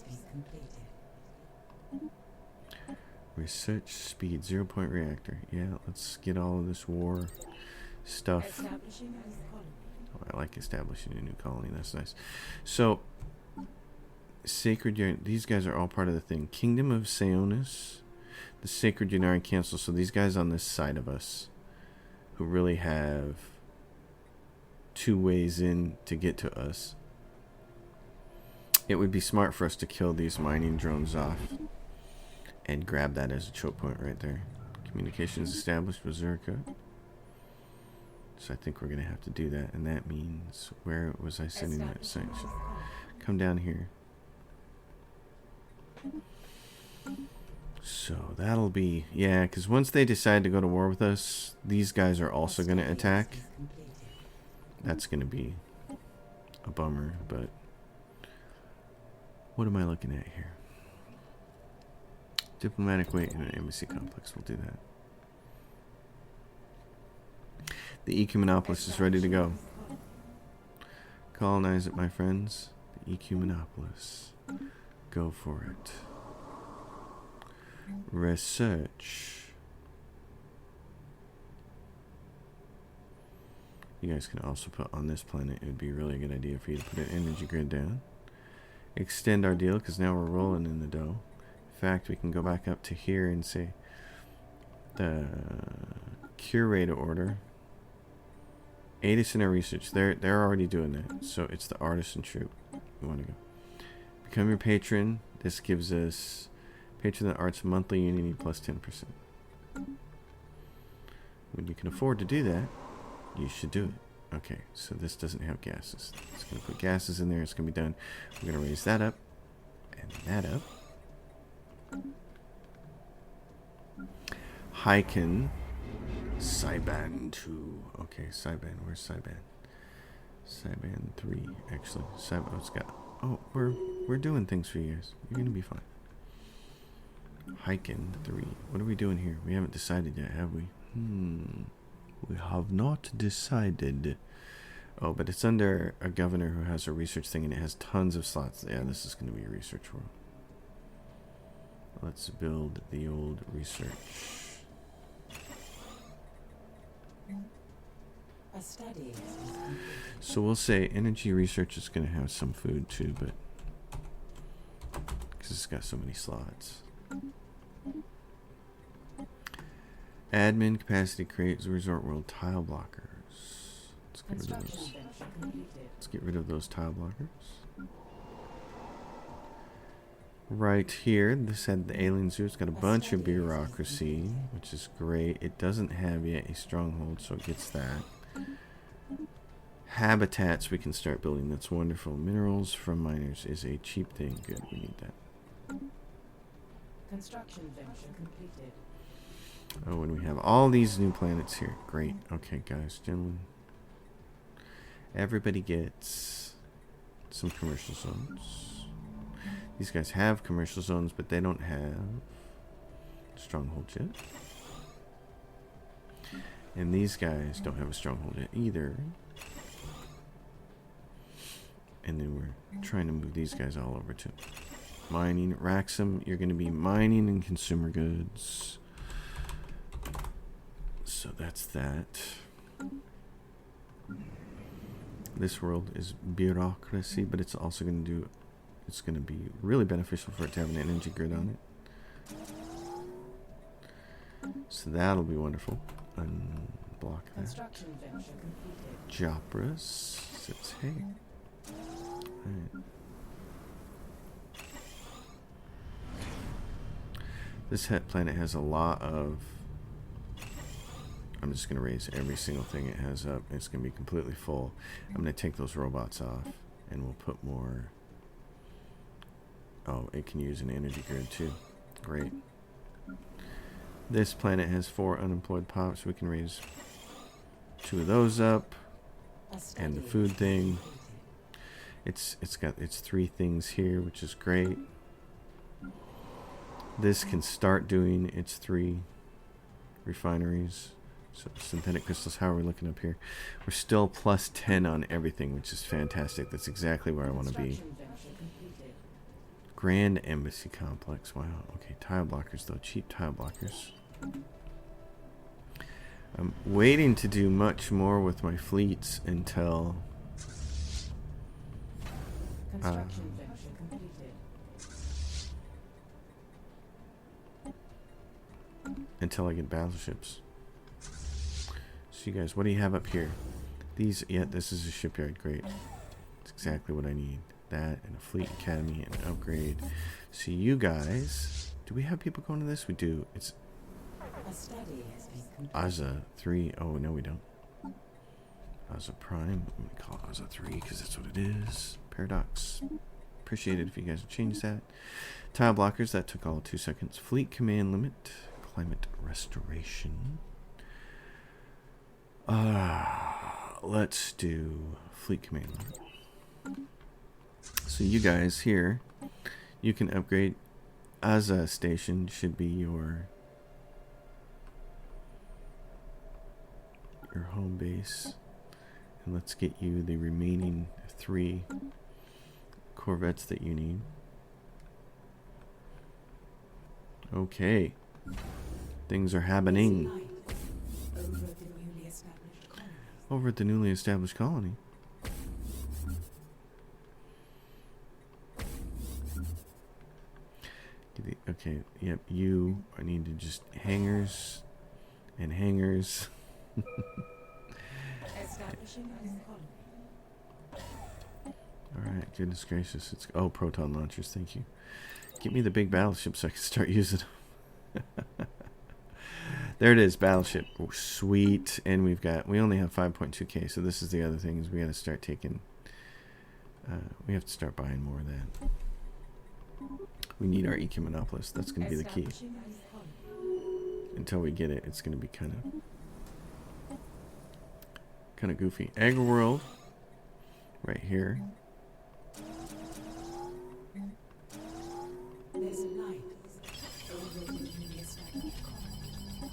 [SPEAKER 1] Research speed, 0-point reactor. Yeah, let's get all of this war stuff. Oh, I like establishing a new colony. That's nice. So, Sacred Unit. These guys are all part of the thing. Kingdom of Sionis, the Sacred Unari Council. So these guys on this side of us, who really have 2 ways in to get to us. It would be smart for us to kill these mining drones off and grab that as a choke point right there. Communications established with Zerka. So I think we're going to have to do that. And that means, where was I sending that sanction? Come down here. So that'll be, yeah, because once they decide to go to war with us, these guys are also going to attack. That's going to be a bummer, but what am I looking at here? Diplomatic weight in an embassy complex. We'll do that. The Ecumenopolis is ready to go. Colonize it, my friends. The Ecumenopolis. Go for it. Research. You guys can also put on this planet. It would be a really good idea for you to put an energy grid down. Extend our deal, because now we're rolling in the dough. In fact, we can go back up to here and say the curator order. Aid us in our research. They're already doing that. So it's the artisan troop. You want to go. Become your patron. This gives us patron of the arts monthly unity plus 10%. When you can afford to do that, you should do it. Okay, so this doesn't have gases. It's going to put gases in there. It's going to be done. We're going to raise that up and that up. Hyken. Cyban 2. Okay, Cyban. Where's Cyban? Cyban 3, actually. Cyban, it's got... Oh, we're doing things for you guys. You're going to be fine. Hyken 3. What are we doing here? We haven't decided yet, have we? We have not decided. Oh, but it's under a governor who has a research thing, and it has tons of slots. Yeah, this is going to be a research world. Let's build the old research.
[SPEAKER 2] A study.
[SPEAKER 1] So we'll say energy research is going to have some food too, but because it's got so many slots. Admin capacity creates resort world tile blockers. Let's get rid of those tile blockers. Right here, this had the alien zoo. It's got a bunch of bureaucracy, which is great. It doesn't have yet a stronghold, so it gets that. Habitats we can start building. That's wonderful. Minerals from miners is a cheap thing. Good, we need that.
[SPEAKER 2] Construction venture completed.
[SPEAKER 1] Oh, and we have all these new planets here. Great. Okay, guys, gentlemen. Everybody gets some commercial zones. These guys have commercial zones, but they don't have strongholds yet. And these guys don't have a stronghold yet either. And then we're trying to move these guys all over to mining. Raxum, you're going to be mining and consumer goods. So that's that. This world is bureaucracy, but it's also going to do... It's going to be really beneficial for it to have an energy grid on it. So that'll be wonderful. Unblock that. Jopras sits hey. Alright. This planet has a lot of... I'm just going to raise every single thing it has up. It's going to be completely full. I'm going to take those robots off, and we'll put more... Oh, it can use an energy grid too. Great. This planet has 4 unemployed pops. We can raise 2 of those up. And the food thing. It's got its 3 things here, which is great. This can start doing its 3 refineries. So synthetic crystals, how are we looking up here? We're still plus 10 on everything, which is fantastic. That's exactly where I want to be. Grand Embassy Complex. Wow. Okay, tile blockers though. Cheap tile blockers. I'm waiting to do much more with my fleets until... until I get battleships. So you guys, what do you have up here? These, yeah, this is a shipyard. Great. It's exactly what I need. That and a fleet academy and an upgrade. So you guys, do we have people going to this? We do. It's Aza 3. Oh no, we don't. Aza Prime. I'm gonna call it Aza 3 because that's what it is. Paradox. Appreciate it if you guys would change that. Tile blockers, that took all 2 seconds. Fleet command limit. Climate restoration. Let's do fleet command limit. So you guys here, you can upgrade. Aza station should be your home base. And let's get you the remaining 3 corvettes that you need. Okay. Things are happening. Over at the newly established colony. Okay, yep, I need to just hangars and hangars. Alright, goodness gracious. It's proton launchers, thank you. Give me the big battleship so I can start using them. There it is, battleship. Oh, sweet. And we only have 5.2k, so this is the other thing, is we gotta start taking we have to start buying more of that. We need our EQ monopolist. That's gonna be the key. Until we get it, it's gonna be kinda goofy. Agri-World right here.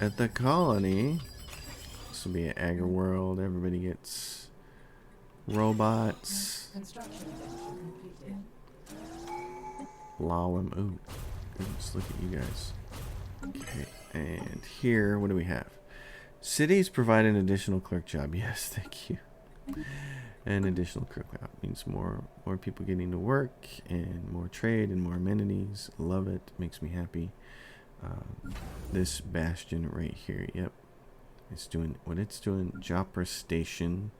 [SPEAKER 1] At the colony, this will be an Agri-World. Everybody gets robots. Lawim. Ooh, goodness, look at you guys. Okay, and here, what do we have? Cities provide an additional clerk job. Yes, thank you. An additional clerk job means more people getting to work and more trade and more amenities. Love it. Makes me happy. This bastion right here, yep, it's doing what it's doing. Jopra Station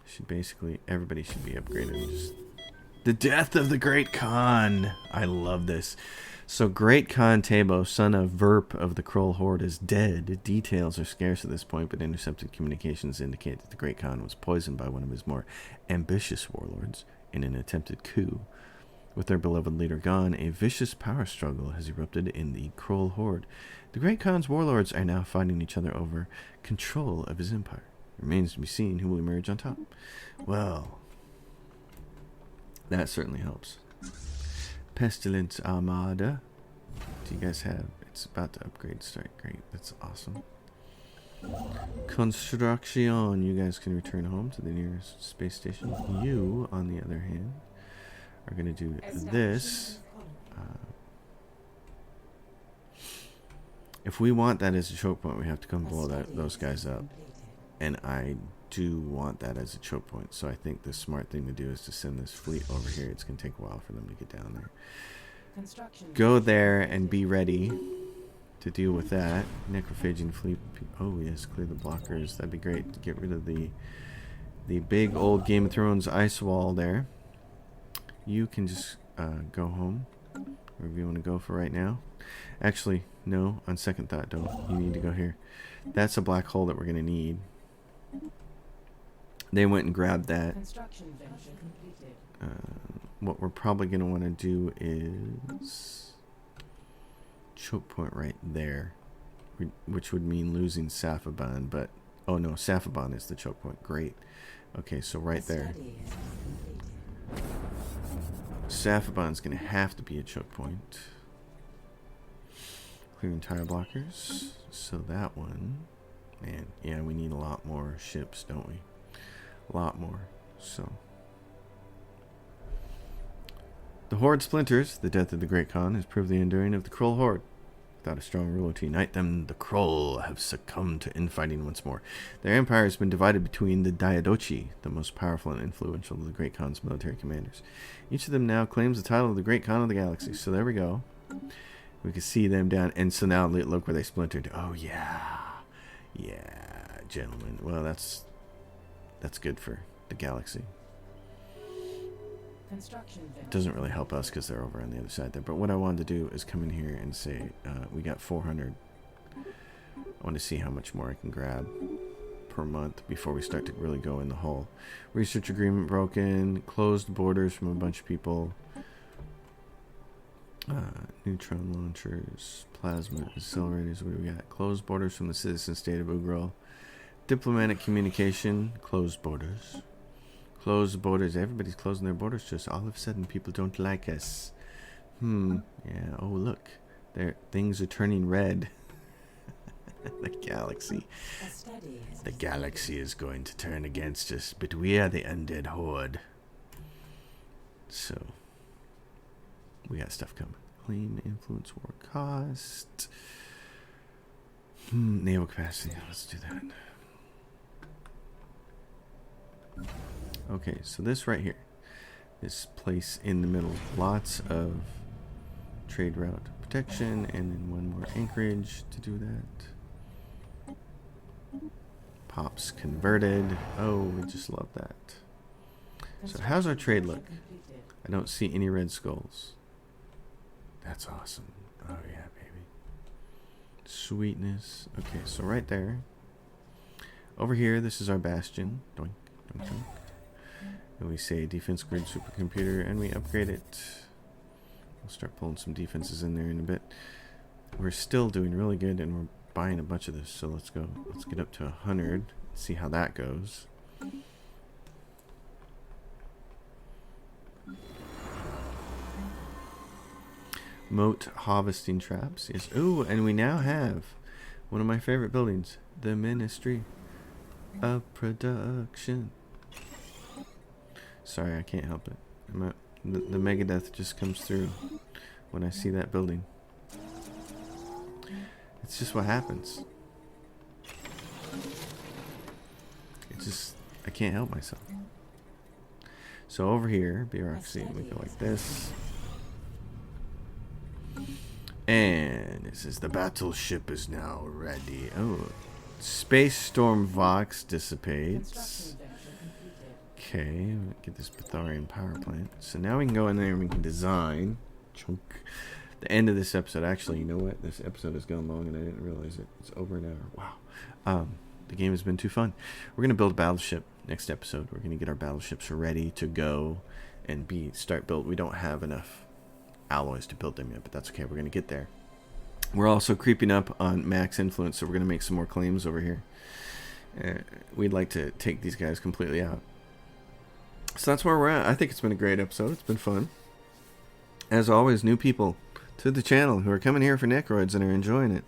[SPEAKER 1] should basically, everybody should be upgraded. Just the death of the Great Khan. I love this. So Great Khan Tabo, son of Verp of the Krull Horde, is dead. Details are scarce at this point, but intercepted communications indicate that the Great Khan was poisoned by one of his more ambitious warlords in an attempted coup. With their beloved leader gone, a vicious power struggle has erupted in the Krull Horde. The Great Khan's warlords are now fighting each other over control of his empire. It remains to be seen who will emerge on top. Well, that certainly helps. Pestilence Armada. Do you guys have? It's about to upgrade. Start. Great. That's awesome. Construction. You guys can return home to the nearest space station. You, on the other hand, are going to do this. If we want that as a choke point, we have to come blow those guys up. And I do want that as a choke point. So I think the smart thing to do is to send this fleet over here. It's going to take a while for them to get down there. Go there and be ready to deal with that. Necrophagian fleet. Oh yes, clear the blockers. That'd be great to get rid of the big old Game of Thrones ice wall there. You can just go home, wherever you want to go for right now. Actually, no. On second thought, don't. You need to go here. That's a black hole that we're going to need. They went and grabbed that.
[SPEAKER 2] Construction venture completed.
[SPEAKER 1] What we're probably going to want to do is choke point right there, which would mean losing Safaban, but oh no, Safaban is the choke point. Great. Okay, so right there. Safaban's going to have to be a choke point. Clearing tire blockers. So that one, man, yeah, we need a lot more ships, don't we? A lot more. So the Horde splinters. The death of the Great Khan has proved the enduring of the Krull Horde. Without a strong ruler to unite them, the Krull have succumbed to infighting once more. Their empire has been divided between the Diadochi, the most powerful and influential of the Great Khan's military commanders. Each of them now claims the title of the Great Khan of the Galaxy. So there we go. We can see them down, and so now look where they splintered. Oh yeah, yeah, gentlemen. Well, that's good for the galaxy. It doesn't really help us because they're over on the other side there. But what I wanted to do is come in here and say we got 400. I want to see how much more I can grab per month before we start to really go in the hole. Research agreement broken. Closed borders from a bunch of people. Neutron launchers. Plasma accelerators. What do we got? Closed borders from the citizen state of Ugrel. Diplomatic communication. Closed borders. Closed borders. Everybody's closing their borders. Just all of a sudden, people don't like us. Yeah. Oh, look. Things are turning red. The galaxy. The galaxy is going to turn against us, but we are the undead horde. So, we got stuff coming. Claim, influence, war, cost. Naval capacity. Let's do that. Okay, so this right here, this place in the middle, lots of trade route protection, and then one more anchorage to do that. Pops converted. Oh, we just love that. So how's our trade look? I don't see any red skulls. That's awesome. Oh yeah, baby. Sweetness. Okay, so right there. Over here, this is our bastion. Doink, doink, doink. And we say defense grid supercomputer, and we upgrade it. We'll start pulling some defenses in there in a bit. We're still doing really good, and we're buying a bunch of this. So let's go. Let's get up to 100. See how that goes. Moat harvesting traps. Yes. Ooh, and we now have one of my favorite buildings, the Ministry of Production. Sorry, I can't help it. The Megadeth just comes through when I see that building. It's just what happens. It's just, I can't help myself. So over here, bureaucracy, we go like this. And it says the battleship is now ready. Oh, Space Storm Vox dissipates. Okay, get this Betharian power plant. So now we can go in there and we can design. Chunk. The end of this episode. Actually, you know what? This episode has gone long and I didn't realize it. It's over an hour. Wow. The game has been too fun. We're going to build a battleship next episode. We're going to get our battleships ready to go and start build. We don't have enough alloys to build them yet, but that's okay. We're going to get there. We're also creeping up on max influence, so we're going to make some more claims over here. We'd like to take these guys completely out. So that's where we're at. I think it's been a great episode. It's been fun. As always, new people to the channel who are coming here for Necroids and are enjoying it.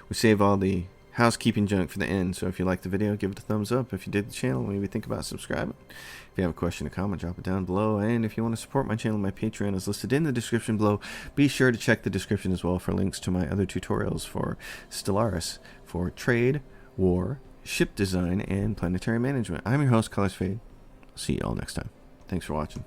[SPEAKER 1] We save all the housekeeping junk for the end, so if you liked the video, give it a thumbs up. If you did the channel, maybe think about subscribing. If you have a question or comment, drop it down below. And if you want to support my channel, my Patreon is listed in the description below. Be sure to check the description as well for links to my other tutorials for Stellaris, for trade, war, ship design, and planetary management. I'm your host, Colors Fade. See you all next time. Thanks for watching.